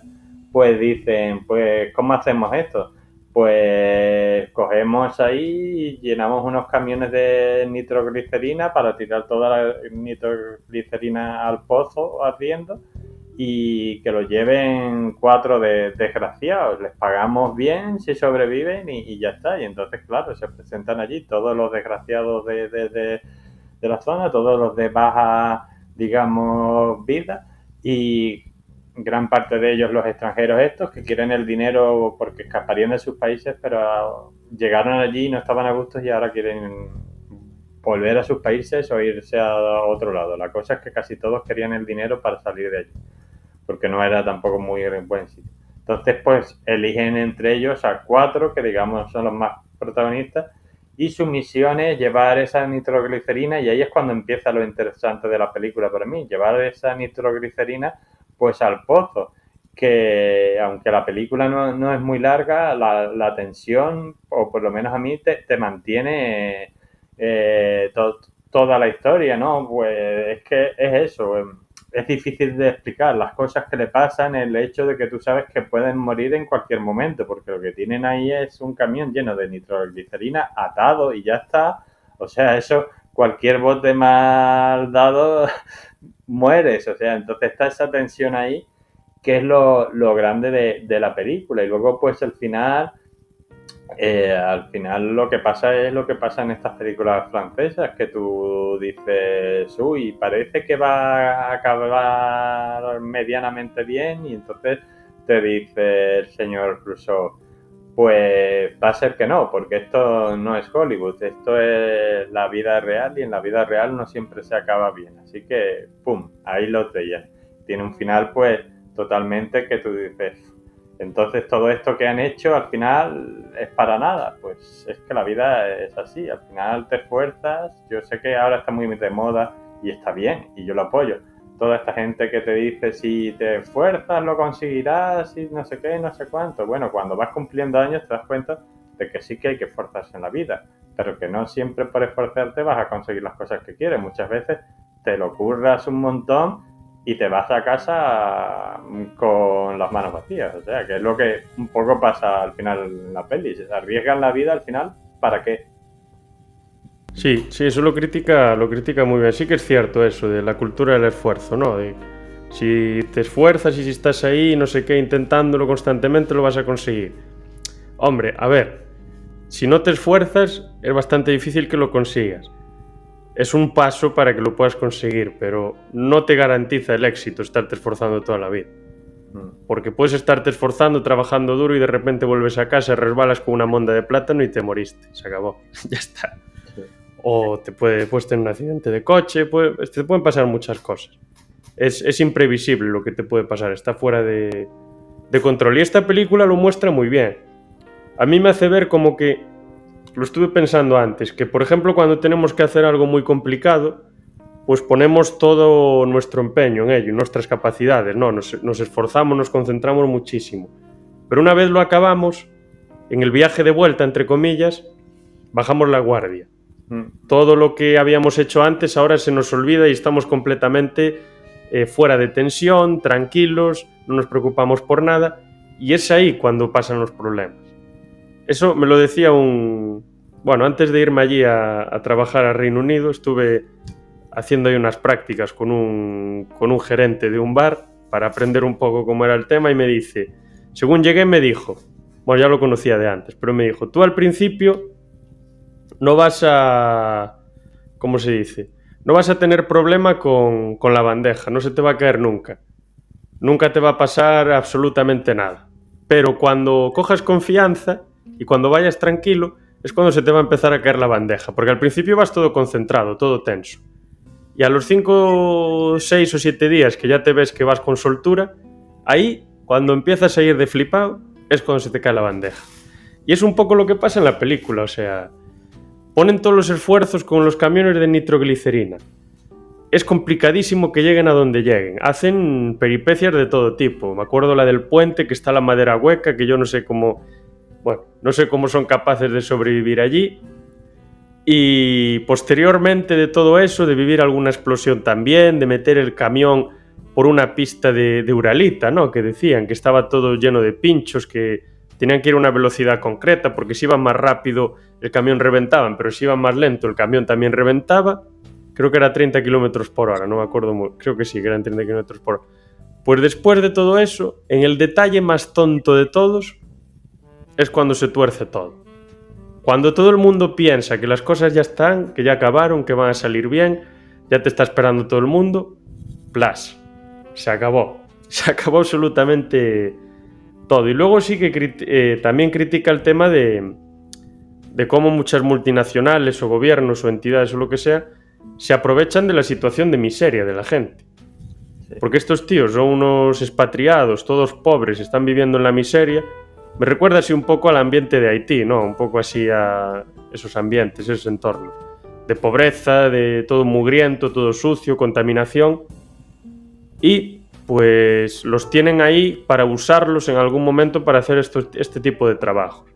pues dicen, pues, ¿cómo hacemos esto? Pues cogemos ahí y llenamos unos camiones de nitroglicerina para tirar toda la nitroglicerina al pozo ardiendo, y que lo lleven 4 desgraciados. Les pagamos bien si sobreviven y ya está. Y entonces, claro, se presentan allí todos los desgraciados de la zona, todos los de baja, digamos, vida, y gran parte de ellos los extranjeros estos que quieren el dinero porque escaparían de sus países, pero llegaron allí y no estaban a gusto y ahora quieren volver a sus países o irse a otro lado. La cosa es que casi todos querían el dinero para salir de allí, porque no era tampoco muy buen sitio. Entonces, pues eligen entre ellos a 4 que, digamos, son los más protagonistas, y su misión es llevar esa nitroglicerina, y ahí es cuando empieza lo interesante de la película para mí, llevar esa nitroglicerina pues al pozo, que aunque la película no es muy larga, la tensión, o por lo menos a mí, te mantiene toda la historia, ¿no? Pues es que es eso, es difícil de explicar las cosas que le pasan, el hecho de que tú sabes que pueden morir en cualquier momento, porque lo que tienen ahí es un camión lleno de nitroglicerina atado y ya está. O sea, eso, cualquier bote mal dado mueres. O sea, entonces está esa tensión ahí, que es lo grande de la película. Y luego, pues al final lo que pasa es lo que pasa en estas películas francesas, que tú dices, uy, parece que va a acabar medianamente bien, y entonces te dice el señor Clouseau, pues va a ser que no, porque esto no es Hollywood, esto es la vida real y en la vida real no siempre se acaba bien. Así que, ¡pum!, ahí los veías. Tiene un final, pues, totalmente que tú dices, entonces todo esto que han hecho al final es para nada. Pues es que la vida es así, al final te esfuerzas. Yo sé que ahora está muy de moda y está bien, y yo lo apoyo. Toda esta gente que te dice si te esfuerzas lo conseguirás y no sé qué, no sé cuánto. Bueno, cuando vas cumpliendo años te das cuenta de que sí que hay que esforzarse en la vida, pero que no siempre por esforzarte vas a conseguir las cosas que quieres. Muchas veces te lo curras un montón y te vas a casa con las manos vacías. O sea, que es lo que un poco pasa al final en la peli. Se arriesgan la vida al final, ¿para qué? Sí, eso lo critica muy bien. Sí que es cierto eso de la cultura del esfuerzo, ¿no? De si te esfuerzas y si estás ahí, no sé qué, intentándolo constantemente, lo vas a conseguir. Hombre, a ver, si no te esfuerzas, es bastante difícil que lo consigas. Es un paso para que lo puedas conseguir, pero no te garantiza el éxito estarte esforzando toda la vida. Porque puedes estarte esforzando, trabajando duro y de repente vuelves a casa, resbalas con una monda de plátano y te moriste. Se acabó. Ya está. Sí. O puedes tener un accidente de coche, te pueden pasar muchas cosas. Es imprevisible lo que te puede pasar, está fuera de control. Y esta película lo muestra muy bien. A mí me hace ver como que, lo estuve pensando antes, que por ejemplo cuando tenemos que hacer algo muy complicado, pues ponemos todo nuestro empeño en ello, nuestras capacidades, ¿no? Nos esforzamos, nos concentramos muchísimo. Pero una vez lo acabamos, en el viaje de vuelta, entre comillas, bajamos la guardia. Todo lo que habíamos hecho antes ahora se nos olvida y estamos completamente fuera de tensión, tranquilos, no nos preocupamos por nada, y es ahí cuando pasan los problemas. Eso me lo decía bueno, antes de irme allí a trabajar a Reino Unido, estuve haciendo ahí unas prácticas con un gerente de un bar para aprender un poco cómo era el tema, y me dice, según llegué me dijo, bueno, ya lo conocía de antes, pero me dijo, tú al principio no vas a, ¿cómo se dice? No vas a tener problema con la bandeja, no se te va a caer nunca. Nunca te va a pasar absolutamente nada. Pero cuando cojas confianza y cuando vayas tranquilo, es cuando se te va a empezar a caer la bandeja. Porque al principio vas todo concentrado, todo tenso. Y a los 5, 6 o 7 días que ya te ves que vas con soltura, ahí, cuando empiezas a ir de flipado, es cuando se te cae la bandeja. Y es un poco lo que pasa en la película, o sea, ponen todos los esfuerzos con los camiones de nitroglicerina. Es complicadísimo que lleguen a donde lleguen. Hacen peripecias de todo tipo. Me acuerdo la del puente, que está la madera hueca, que yo no sé cómo son capaces de sobrevivir allí. Y posteriormente de todo eso, de vivir alguna explosión también, de meter el camión por una pista de uralita, ¿no? Que decían que estaba todo lleno de pinchos, que tenían que ir a una velocidad concreta, porque si iban más rápido el camión reventaban, pero si iban más lento el camión también reventaba. Creo que era 30 km por hora, no me acuerdo muy, creo que sí, que eran 30 km por hora. Pues después de todo eso, en el detalle más tonto de todos, es cuando se tuerce todo. Cuando todo el mundo piensa que las cosas ya están, que ya acabaron, que van a salir bien, ya te está esperando todo el mundo, ¡plas! Se acabó. Se acabó absolutamente todo. Y luego sí que también critica el tema de cómo muchas multinacionales o gobiernos o entidades o lo que sea se aprovechan de la situación de miseria de la gente. Porque estos tíos son unos expatriados, todos pobres, están viviendo en la miseria. Me recuerda así un poco al ambiente de Haití, ¿no? Un poco así a esos ambientes, esos entornos. De pobreza, de todo mugriento, todo sucio, contaminación. Y pues los tienen ahí para usarlos en algún momento para hacer este tipo de trabajos.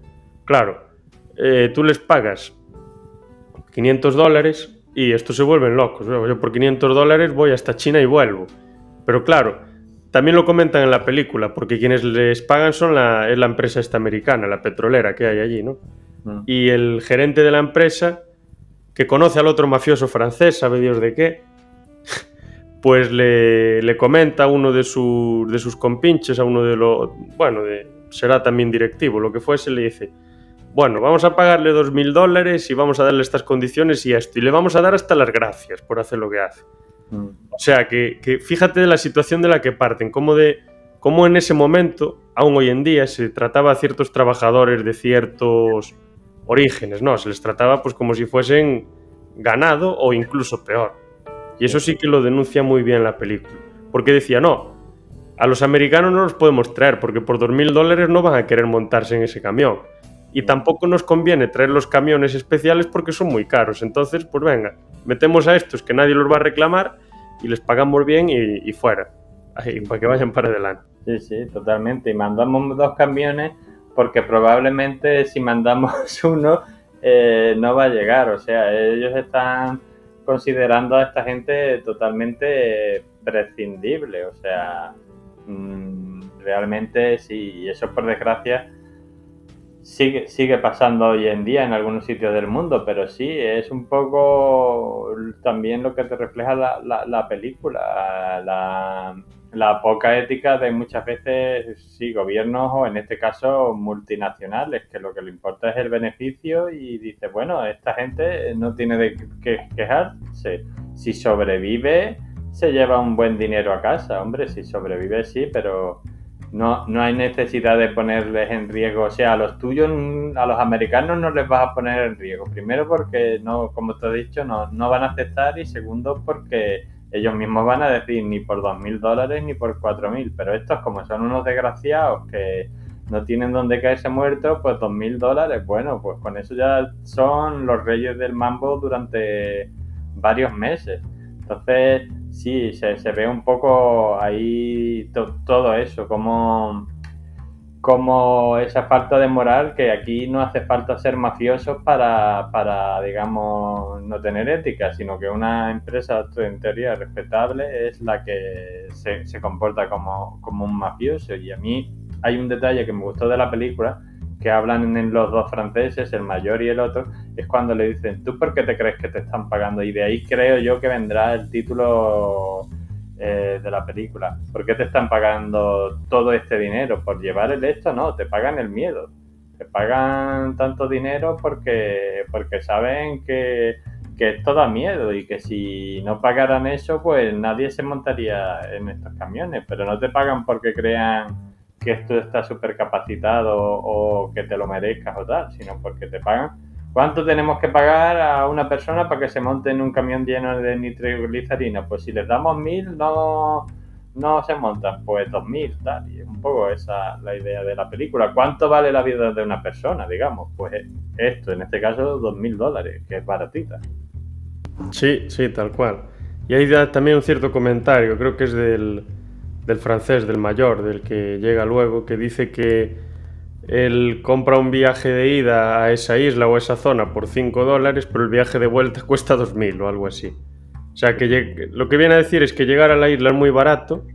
Claro, tú les pagas $500 y estos se vuelven locos. Yo por $500 voy hasta China y vuelvo. Pero claro, también lo comentan en la película, porque quienes les pagan es la empresa esta americana, la petrolera que hay allí, ¿no? Y el gerente de la empresa, que conoce al otro mafioso francés, sabe Dios de qué, pues le comenta a uno de sus compinches, a uno será también directivo, lo que fuese, le dice, bueno, vamos a pagarle $2.000 y vamos a darle estas condiciones y esto, y le vamos a dar hasta las gracias por hacer lo que hace. O sea, que fíjate de la situación de la que parten, cómo en ese momento aún hoy en día se trataba a ciertos trabajadores de ciertos orígenes, ¿no? Se les trataba pues como si fuesen ganado o incluso peor. Y eso sí que lo denuncia muy bien la película. Porque decía, no, a los americanos no los podemos traer porque por $2.000 no van a querer montarse en ese camión. Y tampoco nos conviene traer los camiones especiales porque son muy caros. Entonces, pues venga, metemos a estos que nadie los va a reclamar y les pagamos bien y fuera. Ahí, para que vayan para adelante. Sí, sí, totalmente. Y mandamos 2 camiones porque probablemente si mandamos uno no va a llegar. O sea, ellos están considerando a esta gente totalmente prescindible. O sea, realmente sí, y eso por desgracia sigue pasando hoy en día en algunos sitios del mundo, pero sí, es un poco también lo que te refleja la película, la poca ética de muchas veces, sí, gobiernos o en este caso multinacionales, que lo que le importa es el beneficio y dice, bueno, esta gente no tiene de qué quejarse. Si sobrevive, se lleva un buen dinero a casa. Hombre, si sobrevive sí, pero no hay necesidad de ponerles en riesgo. O sea, a los tuyos, a los americanos no les vas a poner en riesgo. Primero porque, no, como te he dicho, no van a aceptar, y segundo porque ellos mismos van a decir ni por $2.000 ni por 4.000. Pero estos, como son unos desgraciados que no tienen donde caerse muertos, pues $2.000, bueno, pues con eso ya son los reyes del mambo durante varios meses. Entonces, sí, se ve un poco ahí todo eso, como esa falta de moral, que aquí no hace falta ser mafiosos para, digamos, no tener ética, sino que una empresa en teoría respetable es la que se comporta como un mafioso. Y a mí hay un detalle que me gustó de la película, que hablan en los 2 franceses, el mayor y el otro, es cuando le dicen, ¿tú por qué te crees que te están pagando? Y de ahí creo yo que vendrá el título de la película. ¿Por qué te están pagando todo este dinero? ¿Por llevar el esto? No, te pagan el miedo. Te pagan tanto dinero porque saben que esto da miedo y que si no pagaran eso, pues nadie se montaría en estos camiones. Pero no te pagan porque crean que esto está súper capacitado o que te lo merezcas o tal, sino porque te pagan. ¿Cuánto tenemos que pagar a una persona para que se monte en un camión lleno de nitroglicerina? Pues si les damos 1.000 no se montan, pues 2.000, tal. Y es un poco esa la idea de la película. ¿Cuánto vale la vida de una persona, digamos? Pues esto, en este caso, $2.000, que es baratita. Sí, sí, tal cual. Y hay también un cierto comentario, creo que es del francés, del mayor, del que llega luego, que dice que él compra un viaje de ida a esa isla o a esa zona por $5, pero el viaje de vuelta cuesta 2.000 o algo así. O sea, que lo que viene a decir es que llegar a la isla es muy barato,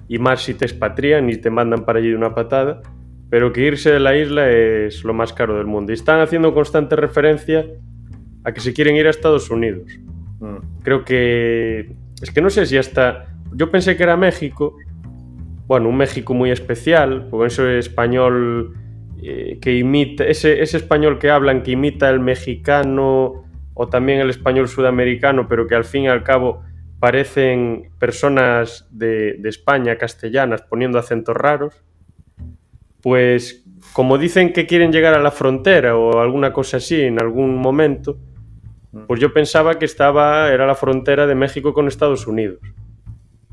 y más si te expatrian y te mandan para allí de una patada, pero que irse de la isla es lo más caro del mundo. Y están haciendo constante referencia a que se quieren ir a Estados Unidos. Creo que... Es que no sé si hasta... Yo pensé que era México, bueno, un México muy especial, con ese español que imita, ese español que hablan que imita el mexicano o también el español sudamericano, pero que al fin y al cabo parecen personas de España, castellanas, poniendo acentos raros. Pues como dicen que quieren llegar a la frontera o alguna cosa así en algún momento, pues yo pensaba que era la frontera de México con Estados Unidos.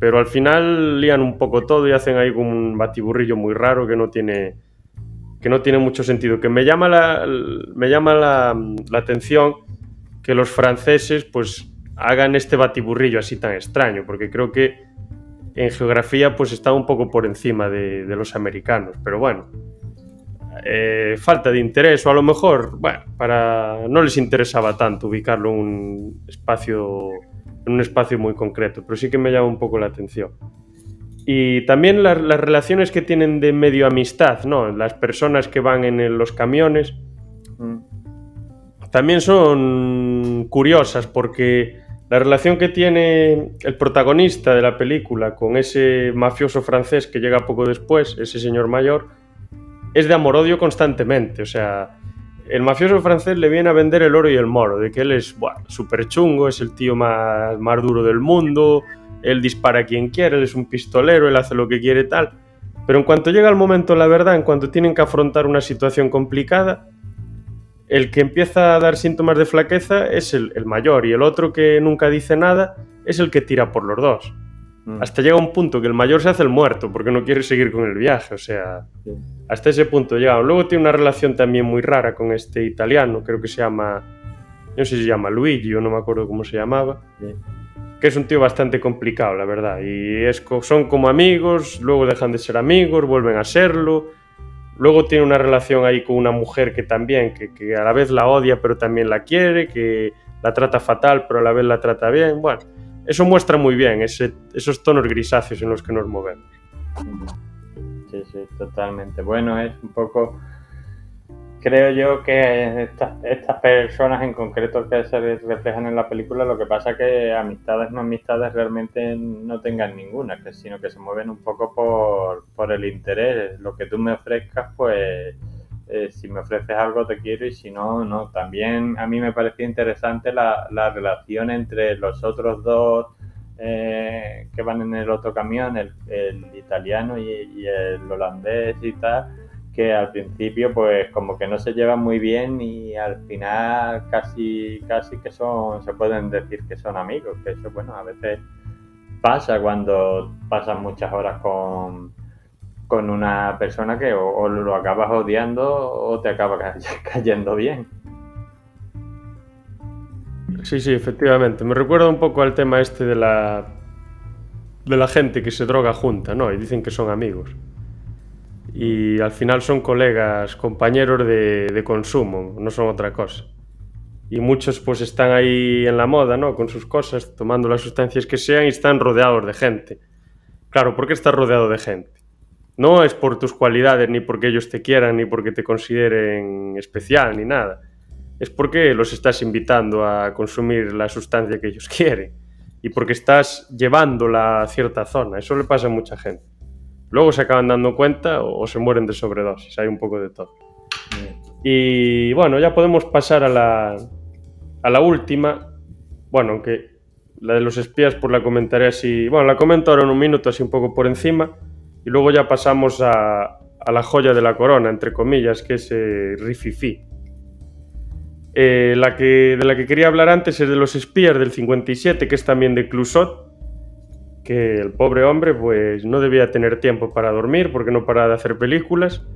Pero al final lían un poco todo y hacen ahí como un batiburrillo muy raro que no tiene mucho sentido. Que me llama la atención que los franceses pues hagan este batiburrillo así tan extraño, porque creo que en geografía pues está un poco por encima de los americanos. Pero bueno, falta de interés, o a lo mejor, bueno, no les interesaba tanto ubicarlo en un espacio muy concreto, pero sí que me llama un poco la atención. Y también las relaciones que tienen de medio amistad, ¿no? Las personas que van en los camiones también son curiosas, porque la relación que tiene el protagonista de la película con ese mafioso francés que llega poco después, ese señor mayor, es de amor-odio constantemente. O sea, el mafioso francés le viene a vender el oro y el moro, de que él es súper chungo, es el tío más duro del mundo, él dispara a quien quiere, él es un pistolero, él hace lo que quiere tal. Pero en cuanto llega el momento, la verdad, en cuanto tienen que afrontar una situación complicada, el que empieza a dar síntomas de flaqueza es el mayor, y el otro que nunca dice nada es el que tira por los dos. Hasta llega un punto que el mayor se hace el muerto porque no quiere seguir con el viaje, o sea, hasta ese punto llega. Luego tiene una relación también muy rara con este italiano, creo que se llama, no sé si se llama Luigi o no me acuerdo cómo se llamaba, que es un tío bastante complicado, la verdad, y son como amigos, luego dejan de ser amigos, vuelven a serlo. Luego tiene una relación ahí con una mujer que también, que a la vez la odia pero también la quiere, que la trata fatal pero a la vez la trata bien. Bueno, eso muestra muy bien esos tonos grisáceos en los que nos movemos. Sí, totalmente. Bueno, es un poco... Creo yo que estas personas en concreto que se reflejan en la película, lo que pasa es que amistades no amistades realmente no tengan ninguna, sino que se mueven un poco por el interés. Lo que tú me ofrezcas, pues si me ofreces algo te quiero y si no, no. También a mí me parecía interesante la relación entre los otros dos que van en el otro camión, el italiano y el holandés y tal, que al principio pues como que no se llevan muy bien y al final casi que se pueden decir que son amigos, que eso bueno, a veces pasa cuando pasas muchas horas con una persona que o lo acabas odiando o te acaba cayendo bien. Sí, efectivamente. Me recuerda un poco al tema este de la gente que se droga junta, ¿no? Y dicen que son amigos. Y al final son colegas, compañeros de consumo, no son otra cosa. Y muchos pues están ahí en la moda, ¿no? Con sus cosas, tomando las sustancias que sean y están rodeados de gente. Claro, ¿por qué estás rodeado de gente? No es por tus cualidades, ni porque ellos te quieran, ni porque te consideren especial, ni nada. Es porque los estás invitando a consumir la sustancia que ellos quieren. Y porque estás llevándola a cierta zona. Eso le pasa a mucha gente. Luego se acaban dando cuenta o se mueren de sobredosis, hay un poco de todo. Y bueno, ya podemos pasar a la última. Bueno, aunque la de los espías pues la comentaré así, bueno, la comento ahora en un minuto así un poco por encima y luego ya pasamos a la joya de la corona, entre comillas, que es Rififi. De la que quería hablar antes es de los espías del 57, que es también de Clouzot, que el pobre hombre pues no debía tener tiempo para dormir porque no paraba de hacer películas.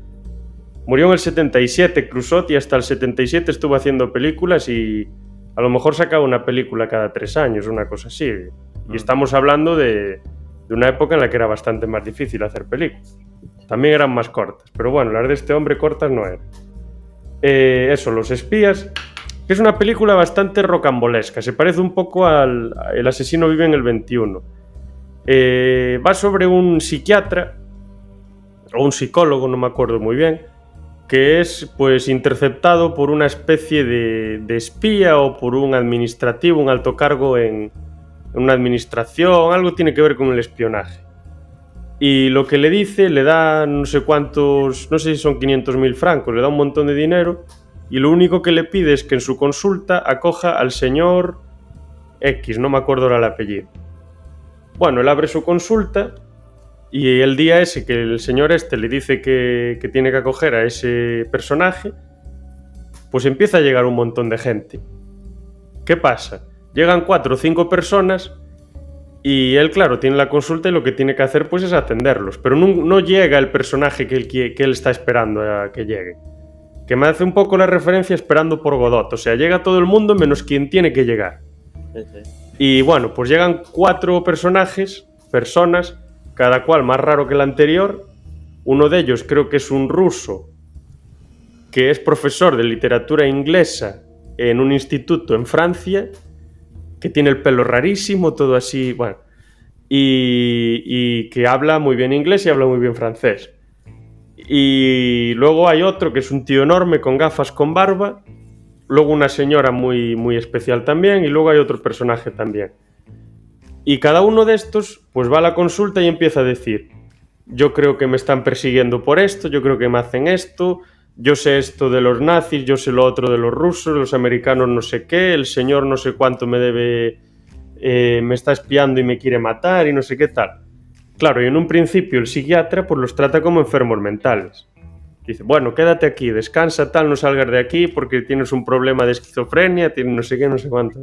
Murió en el 77 Clouzot y hasta el 77 estuvo haciendo películas y a lo mejor sacaba una película cada 3 años, una cosa así. Y estamos hablando de una época en la que era bastante más difícil hacer películas. También eran más cortas, pero bueno, las de este hombre cortas no eran. Eso, Los espías, que es una película bastante rocambolesca, se parece un poco al El asesino vive en el 21. Va sobre un psiquiatra o un psicólogo, no me acuerdo muy bien, que es pues interceptado por una especie de espía o por un administrativo, un alto cargo en una administración, algo tiene que ver con el espionaje. Y lo que le dice, le da no sé cuántos, no sé si son 500.000 francos, le da un montón de dinero y lo único que le pide es que en su consulta acoja al señor X, no me acuerdo ahora el apellido. Bueno, él abre su consulta y el día ese que el señor le dice que tiene que acoger a ese personaje, pues empieza a llegar un montón de gente. ¿Qué pasa? Llegan 4 o 5 personas y él, claro, tiene la consulta y lo que tiene que hacer pues es atenderlos, pero no llega el personaje que él está esperando a que llegue. Que me hace un poco la referencia Esperando por Godot, o sea, llega todo el mundo menos quien tiene que llegar. Sí. Y bueno, pues llegan 4 personas, cada cual más raro que el anterior. Uno de ellos creo que es un ruso que es profesor de literatura inglesa en un instituto en Francia, que tiene el pelo rarísimo, todo así, bueno, y que habla muy bien inglés y habla muy bien francés. Y luego hay otro que es un tío enorme con gafas, con barba, luego una señora muy, muy especial también, y luego hay otro personaje también. Y cada uno de estos pues va a la consulta y empieza a decir: yo creo que me están persiguiendo por esto, yo creo que me hacen esto, yo sé esto de los nazis, yo sé lo otro de los rusos, los americanos no sé qué, el señor no sé cuánto me debe, me está espiando y me quiere matar y no sé qué tal. Claro, y en un principio el psiquiatra pues los trata como enfermos mentales. Dice, bueno, quédate aquí, descansa, tal, no salgas de aquí porque tienes un problema de esquizofrenia, tienes no sé qué, no sé cuánto.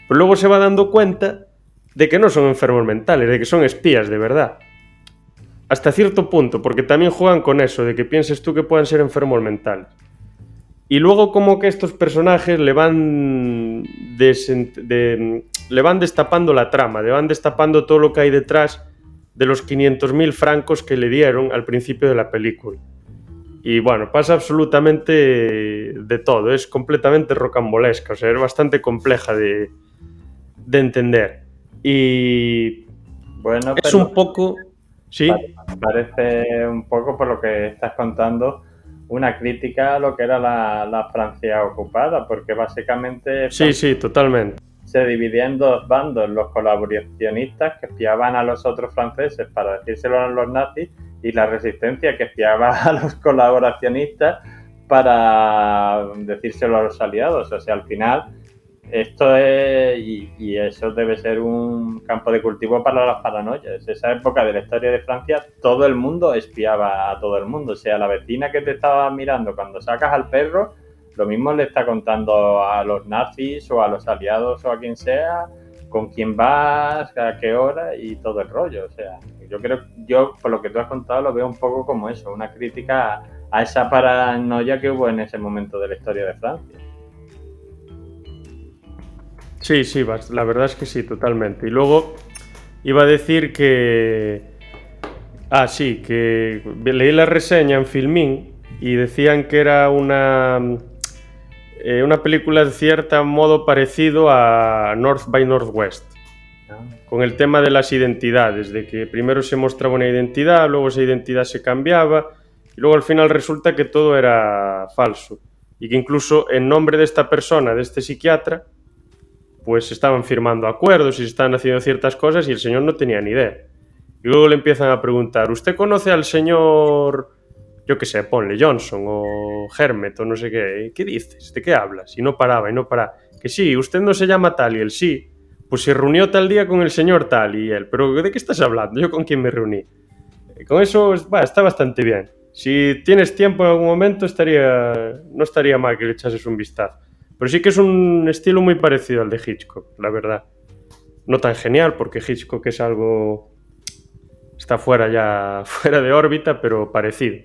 Pero luego se va dando cuenta de que no son enfermos mentales, de que son espías de verdad. Hasta cierto punto, porque también juegan con eso, de que pienses tú que puedan ser enfermos mentales. Y luego como que estos personajes le van destapando la trama, le van destapando todo lo que hay detrás de los 500.000 francos que le dieron al principio de la película. Y bueno, pasa absolutamente de todo, es completamente rocambolesca, o sea, es bastante compleja de entender. Y Bueno, es pero un poco... ¿Sí? parece un poco, por lo que estás contando, una crítica a lo que era la Francia ocupada, porque básicamente Sí, sí, totalmente. se dividía en dos bandos, los colaboracionistas que espiaban a los otros franceses para decírselo a los nazis y la resistencia que espiaba a los colaboracionistas para decírselo a los aliados. O sea, al final esto es, y eso debe ser un campo de cultivo para las paranoias. Esa época de la historia de Francia, todo el mundo espiaba a todo el mundo. O sea, la vecina que te estaba mirando cuando sacas al perro, lo mismo le está contando a los nazis o a los aliados o a quien sea, con quién vas, a qué hora y todo el rollo. O sea, yo por lo que tú has contado lo veo un poco como eso, una crítica a esa paranoia que hubo en ese momento de la historia de Francia. Sí, sí, la verdad es que sí, totalmente. Y luego iba a decir que... Ah, sí, que leí la reseña en Filmin y decían que era una película de cierto modo parecido a North by Northwest, con el tema de las identidades, de que primero se mostraba una identidad, luego esa identidad se cambiaba y luego al final resulta que todo era falso y que incluso en nombre de esta persona, de este psiquiatra, pues estaban firmando acuerdos y se estaban haciendo ciertas cosas y el señor no tenía ni idea. Y luego le empiezan a preguntar, ¿usted conoce al señor, yo qué sé, ponle Johnson o Hermet o no sé qué? ¿Qué dices? ¿De qué hablas? Y no paraba, y no paraba. Que sí, usted no se llama tal y él sí. Pues se reunió tal día con el señor tal y él. ¿Pero de qué estás hablando? ¿Yo con quién me reuní? Con eso está bastante bien. Si tienes tiempo en algún momento no estaría mal que le echases un vistazo. Pero sí que es un estilo muy parecido al de Hitchcock, la verdad. No tan genial, porque Hitchcock es algo... está fuera de órbita, pero parecido.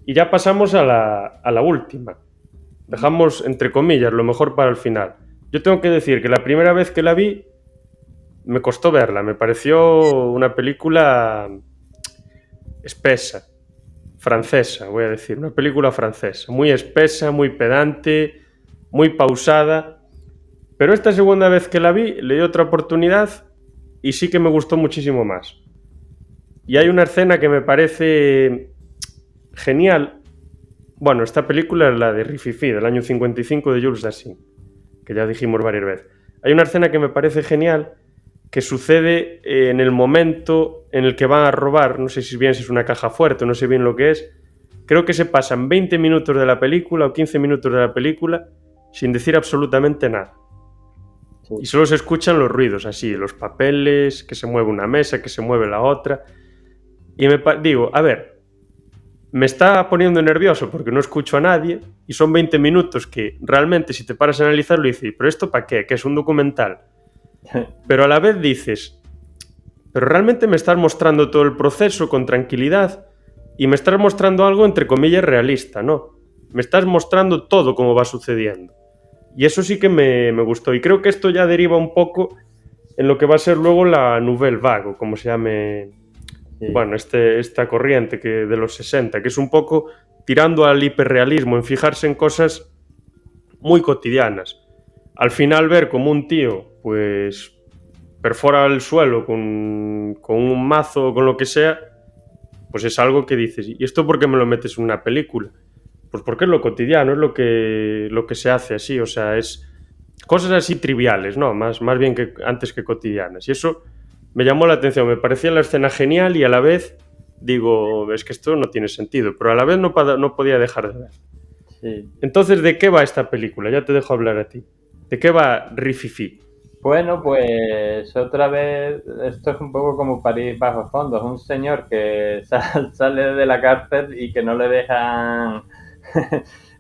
Y ya pasamos a la última. Dejamos, entre comillas, lo mejor para el final. Yo tengo que decir que la primera vez que la vi, me costó verla. Me pareció una película espesa, francesa, voy a decir. Una película francesa. Muy espesa, muy pedante, muy pausada. Pero esta segunda vez que la vi, le di otra oportunidad y sí que me gustó muchísimo más. Y hay una escena que me parece genial. Bueno, esta película es la de Rififi, del año 55 de Jules Dassin, que ya dijimos varias veces. Hay una escena que me parece genial que sucede en el momento en el que van a robar, no sé si bien si es una caja fuerte, no sé bien lo que es. Creo que se pasan 20 minutos de la película o 15 minutos de la película sin decir absolutamente nada. Sí. Y solo se escuchan los ruidos así, los papeles, que se mueve una mesa, que se mueve la otra. Y digo, a ver, me está poniendo nervioso porque no escucho a nadie y son 20 minutos que realmente si te paras a analizarlo dices, ¿pero esto para qué? Que es un documental. Pero a la vez dices, pero realmente me estás mostrando todo el proceso con tranquilidad y me estás mostrando algo entre comillas realista, ¿no? Me estás mostrando todo cómo va sucediendo. Y eso sí que me gustó. Y creo que esto ya deriva un poco en lo que va a ser luego la Nouvelle Vague, o como se llame, sí. Bueno, esta corriente de los 60, que es un poco tirando al hiperrealismo, en fijarse en cosas muy cotidianas. Al final ver como un tío, pues, perfora el suelo con un mazo o con lo que sea, pues es algo que dices, ¿y esto por qué me lo metes en una película? Pues porque es lo cotidiano, es lo que se hace así, o sea, es cosas así triviales, ¿no? Más bien que antes que cotidianas. Y eso me llamó la atención, me parecía la escena genial y a la vez digo, es que esto no tiene sentido, pero a la vez no podía dejar de ver. Sí. Entonces, ¿de qué va esta película? Ya te dejo hablar a ti. ¿De qué va Rififi? Bueno, pues otra vez, esto es un poco como París bajo fondos. Un señor que sale de la cárcel y que no le dejan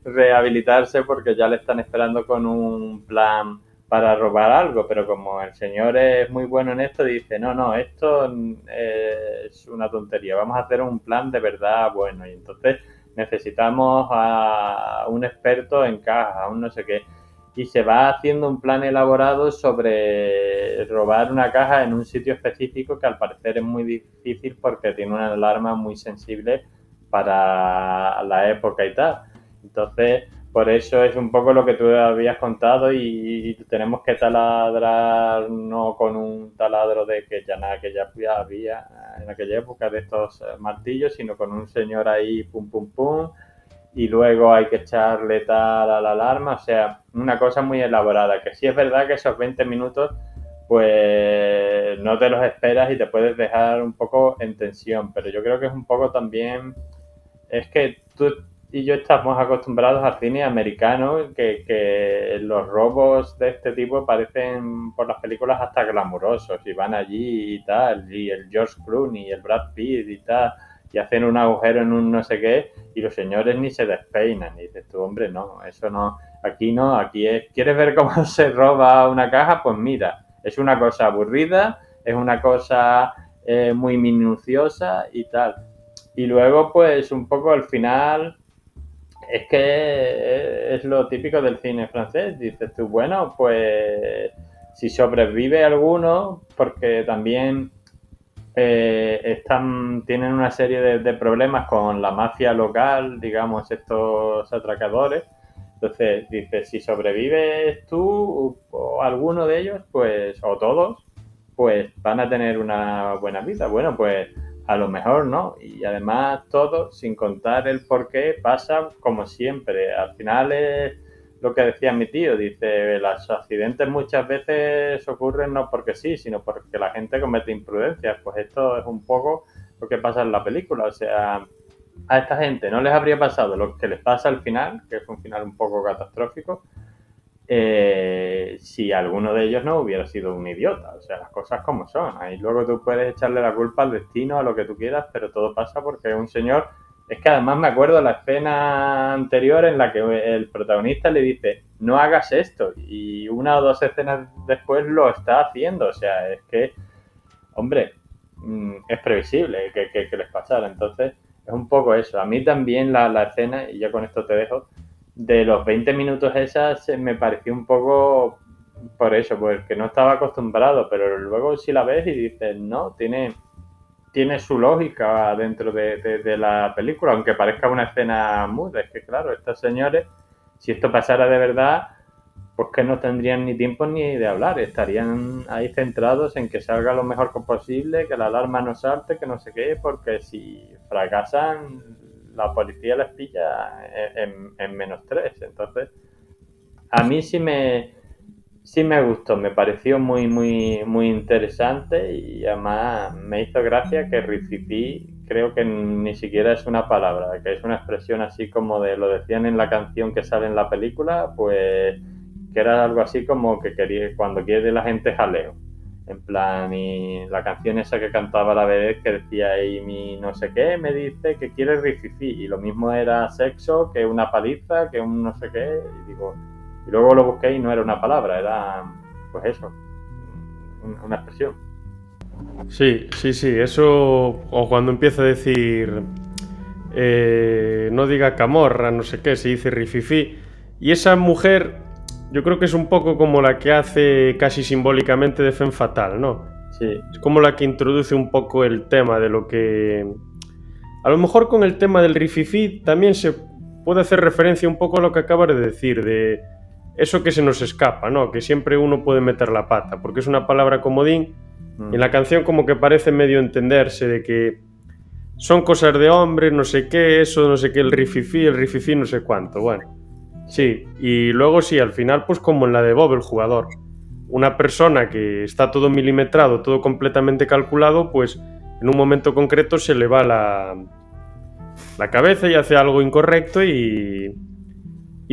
rehabilitarse porque ya le están esperando con un plan para robar algo, pero como el señor es muy bueno en esto, dice, no, no, esto es una tontería, vamos a hacer un plan de verdad bueno. Y entonces necesitamos a un experto en cajas, a un no sé qué, y se va haciendo un plan elaborado sobre robar una caja en un sitio específico que al parecer es muy difícil porque tiene una alarma muy sensible para la época y tal. Entonces, por eso es un poco lo que tú habías contado y tenemos que taladrar no con un taladro de que ya nada que ya había en aquella época de estos martillos, sino con un señor ahí pum pum pum y luego hay que echarle tal a la alarma, o sea, una cosa muy elaborada, que sí es verdad que esos 20 minutos pues no te los esperas y te puedes dejar un poco en tensión, pero yo creo que es un poco también, es que tú y yo estamos acostumbrados al cine americano, que los robos de este tipo parecen por las películas hasta glamurosos y van allí y tal, y el George Clooney y el Brad Pitt y tal, y hacen un agujero en un no sé qué y los señores ni se despeinan y dices tú, hombre, no, eso no, aquí es, ¿quieres ver cómo se roba una caja? Pues mira, es una cosa aburrida, es una cosa muy minuciosa y tal. Y luego, pues, un poco al final, es que es lo típico del cine francés. Dices tú, bueno, pues, si sobrevive alguno, porque también tienen una serie de problemas con la mafia local, digamos, estos atracadores. Entonces, dices, si sobrevives tú o alguno de ellos, pues, o todos, pues van a tener una buena vida. Bueno, pues a lo mejor no. Y además todo, sin contar el por qué, pasa como siempre. Al final es lo que decía mi tío, dice, los accidentes muchas veces ocurren no porque sí, sino porque la gente comete imprudencias. Pues esto es un poco lo que pasa en la película. O sea, a esta gente no les habría pasado lo que les pasa al final, que es un final un poco catastrófico, si alguno de ellos no hubiera sido un idiota. O sea, las cosas como son. Ahí luego tú puedes echarle la culpa al destino, a lo que tú quieras, pero todo pasa porque un señor... Es que además me acuerdo la escena anterior en la que el protagonista le dice, no hagas esto, y una o dos escenas después lo está haciendo. O sea, es que, hombre, es previsible que les pasara. Entonces, es un poco eso. A mí también la escena, y ya con esto te dejo, de los 20 minutos esas me pareció un poco por eso, porque no estaba acostumbrado, pero luego si la ves y dices, no, tiene su lógica dentro de la película, aunque parezca una escena muda. Es que claro, estos señores, si esto pasara de verdad, pues que no tendrían ni tiempo ni de hablar, estarían ahí centrados en que salga lo mejor posible, que la alarma no salte, que no sé qué, porque si fracasan, la policía les pilla en -3. Entonces, a mí sí me gustó, me pareció muy, muy, muy interesante y además me hizo gracia que rififi creo que ni siquiera es una palabra, que es una expresión así como de lo decían en la canción que sale en la película, pues que era algo así como que quería cuando quiere la gente jaleo. En plan, y la canción esa que cantaba la bebé que decía y mi no sé qué me dice que quiere rififi y lo mismo era sexo que una paliza, que un no sé qué, y digo, y luego lo busqué y no era una palabra, era pues eso, una expresión. Sí, sí, sí, eso, o cuando empieza a decir, no diga camorra, no sé qué, se dice rififi, y esa mujer, yo creo que es un poco como la que hace casi simbólicamente de Femme Fatale, ¿no? Sí, Es como la que introduce un poco el tema de lo que... A lo mejor con el tema del rififi también se puede hacer referencia un poco a lo que acabas de decir, de eso que se nos escapa, ¿no? Que siempre uno puede meter la pata, porque es una palabra comodín. En la canción como que parece medio entenderse de que son cosas de hombres, no sé qué, eso, no sé qué, el rififi, no sé cuánto, bueno. Sí, y luego sí, al final pues como en la de Bob, el jugador. Una persona que está todo milimetrado, todo completamente calculado, pues en un momento concreto se le va la cabeza y hace algo incorrecto y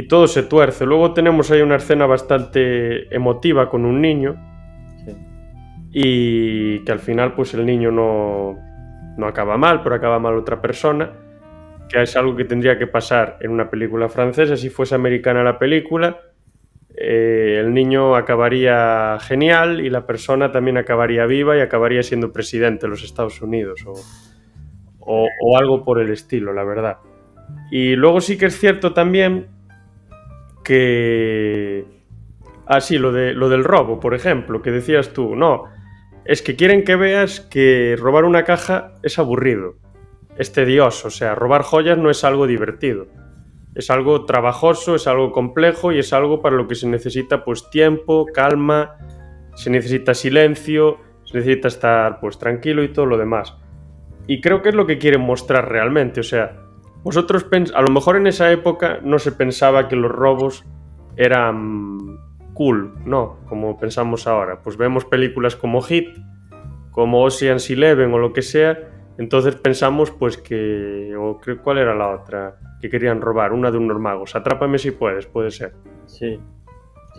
todo se tuerce. Luego tenemos ahí una escena bastante emotiva con un niño, y que al final pues el niño no acaba mal, pero acaba mal otra persona, que es algo que tendría que pasar en una película francesa. Si fuese americana la película, el niño acabaría genial y la persona también acabaría viva y acabaría siendo presidente de los Estados Unidos o algo por el estilo, la verdad. Y luego sí que es cierto también que... Ah, sí, lo del robo, por ejemplo, que decías tú. No, es que quieren que veas que robar una caja es aburrido, es tedioso. O sea, robar joyas no es algo divertido. Es algo trabajoso, es algo complejo y es algo para lo que se necesita pues tiempo, calma, se necesita silencio, se necesita estar pues tranquilo y todo lo demás. Y creo que es lo que quieren mostrar realmente. O sea, vosotros a lo mejor en esa época no se pensaba que los robos eran cool, ¿no? Como pensamos ahora. Pues vemos películas como Hit, como Ocean's Eleven o lo que sea, entonces pensamos pues que... o creo, ¿cuál era la otra? Que querían robar, una de unos magos. Atrápame si puedes, puede ser. Sí,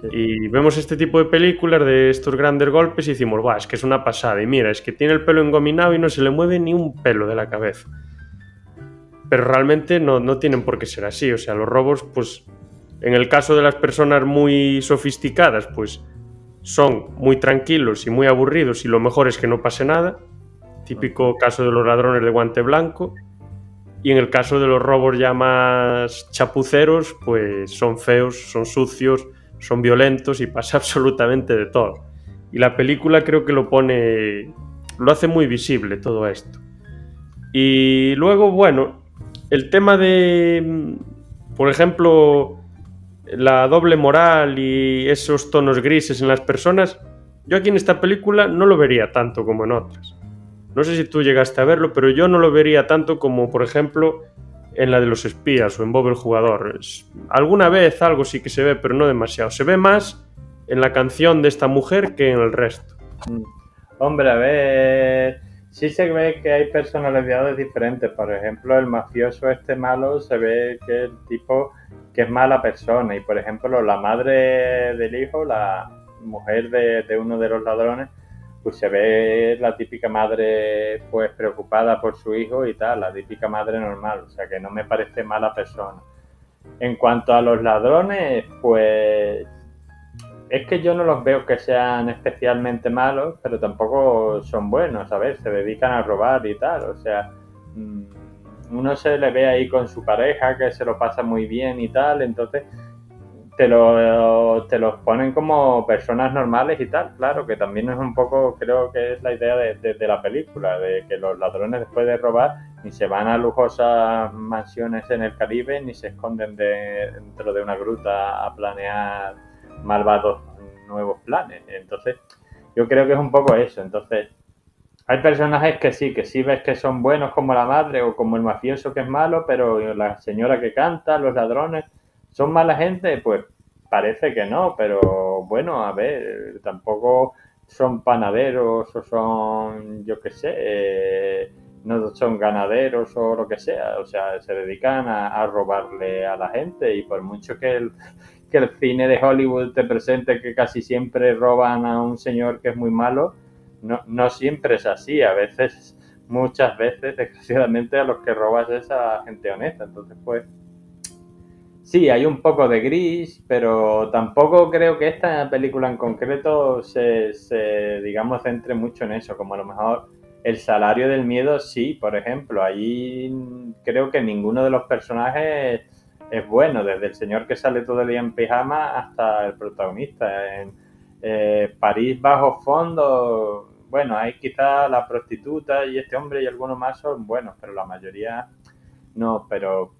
sí. Y vemos este tipo de películas de estos grandes golpes y decimos, es que es una pasada. Y mira, es que tiene el pelo engominado y no se le mueve ni un pelo de la cabeza. Pero realmente no tienen por qué ser así. O sea, los robos, pues, en el caso de las personas muy sofisticadas, pues, son muy tranquilos y muy aburridos y lo mejor es que no pase nada. Típico caso de los ladrones de guante blanco. Y en el caso de los robos ya más chapuceros, pues son feos, son sucios, son violentos y pasa absolutamente de todo. Y la película creo que lo hace muy visible todo esto. Y luego, bueno, el tema de, por ejemplo, la doble moral y esos tonos grises en las personas, yo aquí en esta película no lo vería tanto como en otras. No sé si tú llegaste a verlo, pero yo no lo vería tanto como, por ejemplo, en la de los espías o en Bob el jugador. Alguna vez algo sí que se ve, pero no demasiado. Se ve más en la canción de esta mujer que en el resto. Hombre, a ver, sí se ve que hay personalidades diferentes. Por ejemplo, el mafioso este malo se ve que el tipo que es mala persona. Y por ejemplo, la madre del hijo, la mujer de uno de los ladrones, pues se ve la típica madre pues preocupada por su hijo y tal, la típica madre normal. O sea que no me parece mala persona. En cuanto a los ladrones, pues es que yo no los veo que sean especialmente malos, pero tampoco son buenos, a ver, se dedican a robar y tal, o sea, uno se le ve ahí con su pareja que se lo pasa muy bien y tal, entonces te los ponen como personas normales y tal, claro, que también es un poco, creo que es la idea de la película, de que los ladrones después de robar ni se van a lujosas mansiones en el Caribe, ni se esconden dentro de una gruta a planear malvados nuevos planes. Entonces, yo creo que es un poco eso. Entonces, hay personajes que sí ves que son buenos como la madre o como el mafioso que es malo, pero la señora que canta, los ladrones, ¿son mala gente? Pues parece que no, pero bueno, a ver, tampoco son panaderos o son, yo qué sé, no son ganaderos o lo que sea, o sea, se dedican a robarle a la gente y por mucho que el cine de Hollywood te presente que casi siempre roban a un señor que es muy malo, no siempre es así. A veces, muchas veces, desgraciadamente, a los que robas es a gente honesta. Entonces, pues, sí, hay un poco de gris, pero tampoco creo que esta película en concreto digamos, centre mucho en eso. Como a lo mejor el salario del miedo, sí, por ejemplo. Allí creo que ninguno de los personajes es bueno, desde el señor que sale todo el día en pijama hasta el protagonista. En París bajo fondo, bueno, hay quizá la prostituta y este hombre y algunos más son buenos, pero la mayoría no. Pero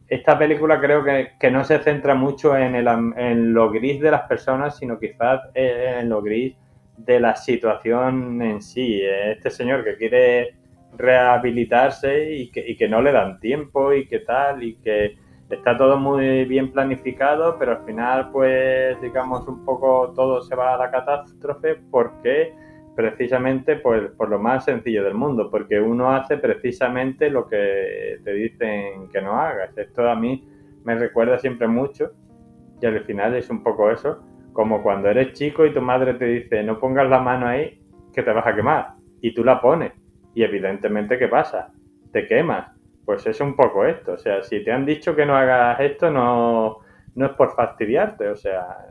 esta película creo que no se centra mucho en lo gris de las personas, sino quizás en lo gris de la situación en sí. Este señor que quiere rehabilitarse y que no le dan tiempo y que tal, y que está todo muy bien planificado, pero al final, pues, digamos, un poco todo se va a la catástrofe porque precisamente por lo más sencillo del mundo, porque uno hace precisamente lo que te dicen que no hagas. Esto a mí me recuerda siempre mucho, y al final es un poco eso, como cuando eres chico y tu madre te dice no pongas la mano ahí, que te vas a quemar. Y tú la pones. Y evidentemente, ¿qué pasa? Te quemas. Pues es un poco esto. O sea, si te han dicho que no hagas esto, no es por fastidiarte. O sea,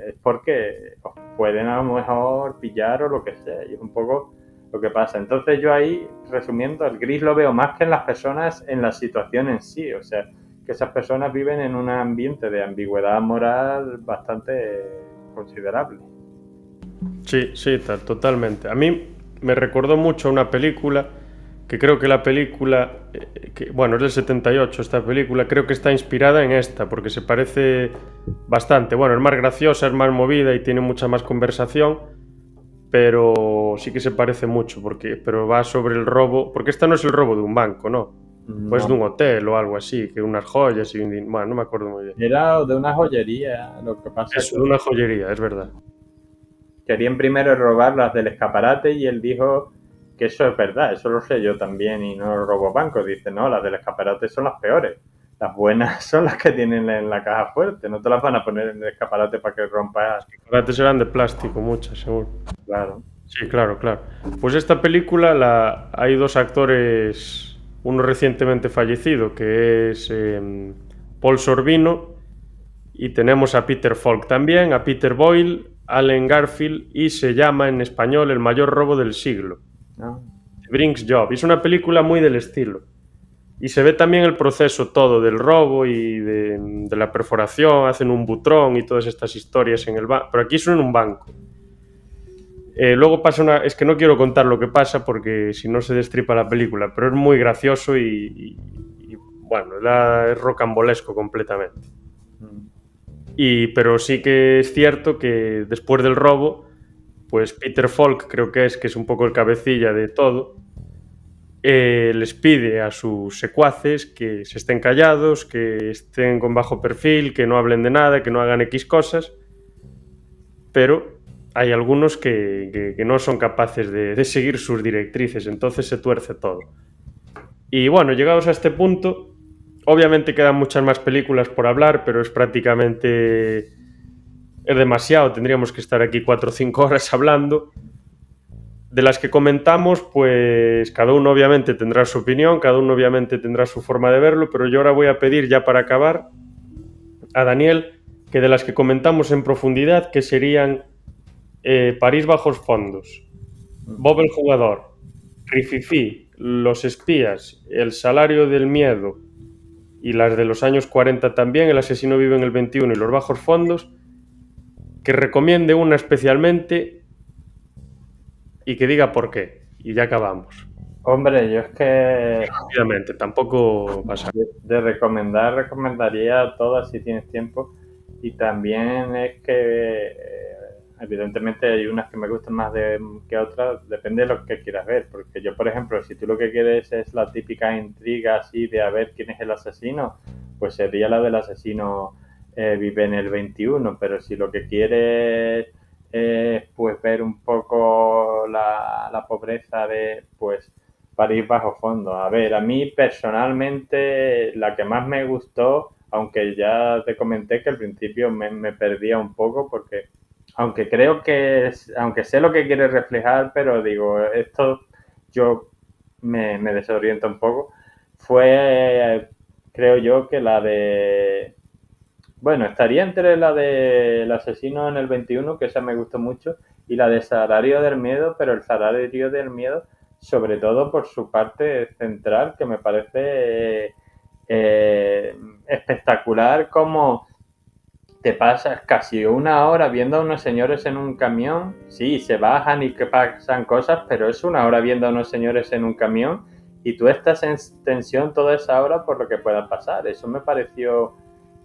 es porque os pueden a lo mejor pillar o lo que sea. Y es un poco lo que pasa. Entonces yo ahí, resumiendo, el gris lo veo más que en las personas, en la situación en sí. O sea, que esas personas viven en un ambiente de ambigüedad moral bastante considerable. Sí, sí, totalmente. A mí me recordó mucho a una película que creo que la película, bueno, es del 78 esta película, creo que está inspirada en esta, porque se parece bastante. Bueno, es más graciosa, es más movida y tiene mucha más conversación, pero sí que se parece mucho, pero va sobre el robo, porque esta no es el robo de un banco, ¿no? Pues de un hotel o algo así, que unas joyas y bueno, no me acuerdo muy bien. Era de una joyería, lo que pasa es Eso, que de una joyería, es verdad. querían primero robar las del escaparate y él dijo que eso es verdad, eso lo sé yo también y no robo bancos. Dice, no, las del escaparate son las peores. Las buenas son las que tienen en la caja fuerte, no te las van a poner en el escaparate para que rompas. Los escaparates serán de plástico, muchas, seguro. Claro. Sí, claro, claro. Pues esta película hay dos actores, uno recientemente fallecido, que es Paul Sorvino, y tenemos a Peter Falk también, a Peter Boyle, Allen Garfield, y se llama en español El mayor robo del siglo. No. Brinks Job. Es una película muy del estilo. Y se ve también el proceso todo del robo y de la perforación, hacen un butrón y todas estas historias en el banco. Pero aquí son en un banco. Luego pasa es que no quiero contar lo que pasa porque si no se destripa la película, pero es muy gracioso y bueno, es rocambolesco completamente. Pero sí que es cierto que después del robo, pues Peter Falk creo que es un poco el cabecilla de todo, les pide a sus secuaces que se estén callados, que estén con bajo perfil, que no hablen de nada, que no hagan X cosas, pero hay algunos que no son capaces de seguir sus directrices, entonces se tuerce todo. Y bueno, llegados a este punto, obviamente quedan muchas más películas por hablar, pero es prácticamente... es demasiado, tendríamos que estar aquí 4 o 5 horas hablando. De las que comentamos, pues cada uno obviamente tendrá su opinión, cada uno obviamente tendrá su forma de verlo, pero yo ahora voy a pedir ya para acabar a Daniel que de las que comentamos en profundidad, que serían París bajos fondos, Bob el jugador, Rififi, Los espías, El salario del miedo y las de los años 40 también, El asesino vive en el 21 y Los bajos fondos, que recomiende una especialmente y que diga por qué. Y ya acabamos. Hombre, yo es que Rápidamente, tampoco pasa. de recomendar, recomendaría todas si tienes tiempo. Y también es que evidentemente hay unas que me gustan más que otras, depende de lo que quieras ver. Porque yo, por ejemplo, si tú lo que quieres es la típica intriga así de a ver quién es el asesino, pues sería la del asesino vive en el 21. Pero si lo que quieres es pues ver un poco la pobreza de pues París bajo fondo. A ver, a mí personalmente la que más me gustó, aunque ya te comenté que al principio me perdía un poco porque aunque creo que, aunque sé lo que quiere reflejar, pero digo, esto yo me desoriento un poco, fue, creo yo, que la de... Bueno, estaría entre la de El asesino en el 21, que esa me gustó mucho, y la de Salario del miedo, pero el Salario del miedo sobre todo por su parte central, que me parece espectacular como te pasas casi una hora viendo a unos señores en un camión. Sí, se bajan y que pasan cosas, pero es una hora viendo a unos señores en un camión y tú estás en tensión toda esa hora por lo que pueda pasar. Eso me pareció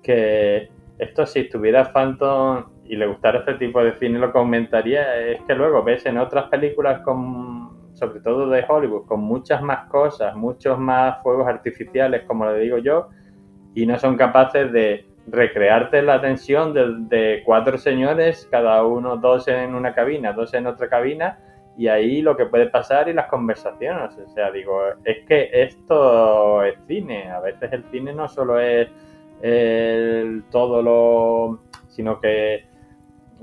que esto, si estuviera Phantom y le gustara este tipo de cine, lo comentaría. Es que luego ves en otras películas sobre todo de Hollywood, con muchas más cosas, muchos más fuegos artificiales, como le digo yo, y no son capaces de recrearte la tensión de 4 señores, cada uno 2 en una cabina, 2 en otra cabina, y ahí lo que puede pasar y las conversaciones. O sea, digo, es que esto es cine. A veces el cine no solo es todo lo... sino que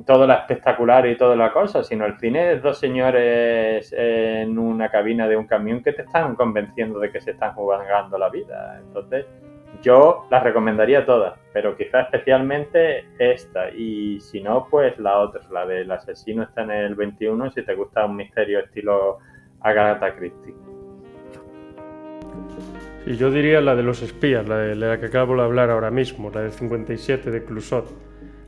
todo lo espectacular y toda la cosa, sino el cine es dos señores en una cabina de un camión que te están convenciendo de que se están jugando la vida. Entonces, yo las recomendaría todas, pero quizá especialmente esta, y si no, pues la otra, la del asesino está en el 21, si te gusta un misterio estilo Agatha Christie. Y yo diría la de los espías, la que acabo de hablar ahora mismo, la del 57 de Clouseau.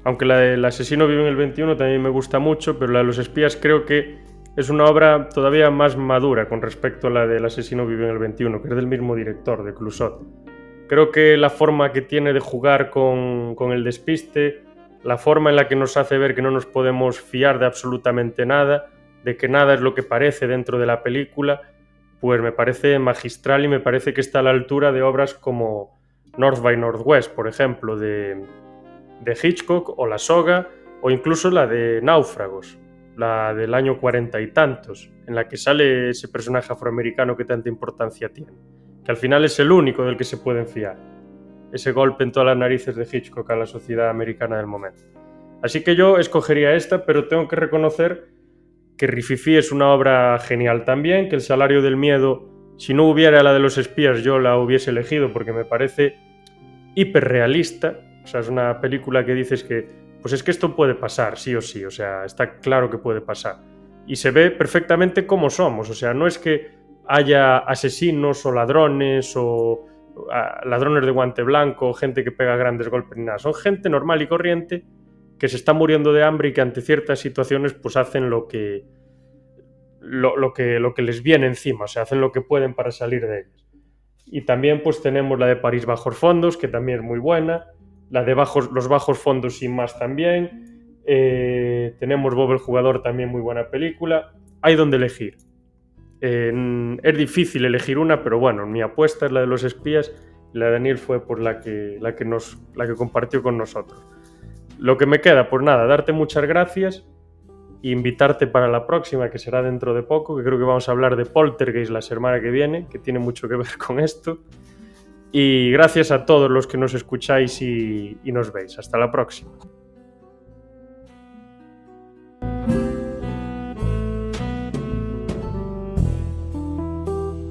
Aunque la del asesino vive en el 21 también me gusta mucho, pero la de los espías creo que es una obra todavía más madura con respecto a la del asesino vive en el 21, que es del mismo director, de Clouseau. Creo que la forma que tiene de jugar con el despiste, la forma en la que nos hace ver que no nos podemos fiar de absolutamente nada, de que nada es lo que parece dentro de la película, pues me parece magistral y me parece que está a la altura de obras como North by Northwest, por ejemplo, de Hitchcock, o La Soga, o incluso la de Náufragos, la del año 40 y tantos, en la que sale ese personaje afroamericano que tanta importancia tiene, que al final es el único del que se pueden fiar. Ese golpe en todas las narices de Hitchcock a la sociedad americana del momento. Así que yo escogería esta, pero tengo que reconocer que Rififi es una obra genial también, que El salario del miedo, si no hubiera la de los espías, yo la hubiese elegido porque me parece hiperrealista. O sea, es una película que dices que, pues es que esto puede pasar, sí o sí, o sea, está claro que puede pasar. Y se ve perfectamente cómo somos, o sea, no es que haya asesinos o ladrones o ladrones de guante blanco o gente que pega grandes golpes ni nada, son gente normal y corriente que se está muriendo de hambre y que ante ciertas situaciones pues hacen lo que les viene encima, o sea, hacen lo que pueden para salir de ellas. Y también pues tenemos la de París bajos fondos, que también es muy buena, la de los bajos fondos sin más también, tenemos Bob el jugador, también muy buena película, hay donde elegir. Es difícil elegir una, pero bueno, mi apuesta es la de los espías y la de Daniel fue por la que compartió con nosotros. Lo que me queda, pues nada, darte muchas gracias e invitarte para la próxima, que será dentro de poco, que creo que vamos a hablar de Poltergeist la semana que viene, que tiene mucho que ver con esto. Y gracias a todos los que nos escucháis y nos veis. Hasta la próxima.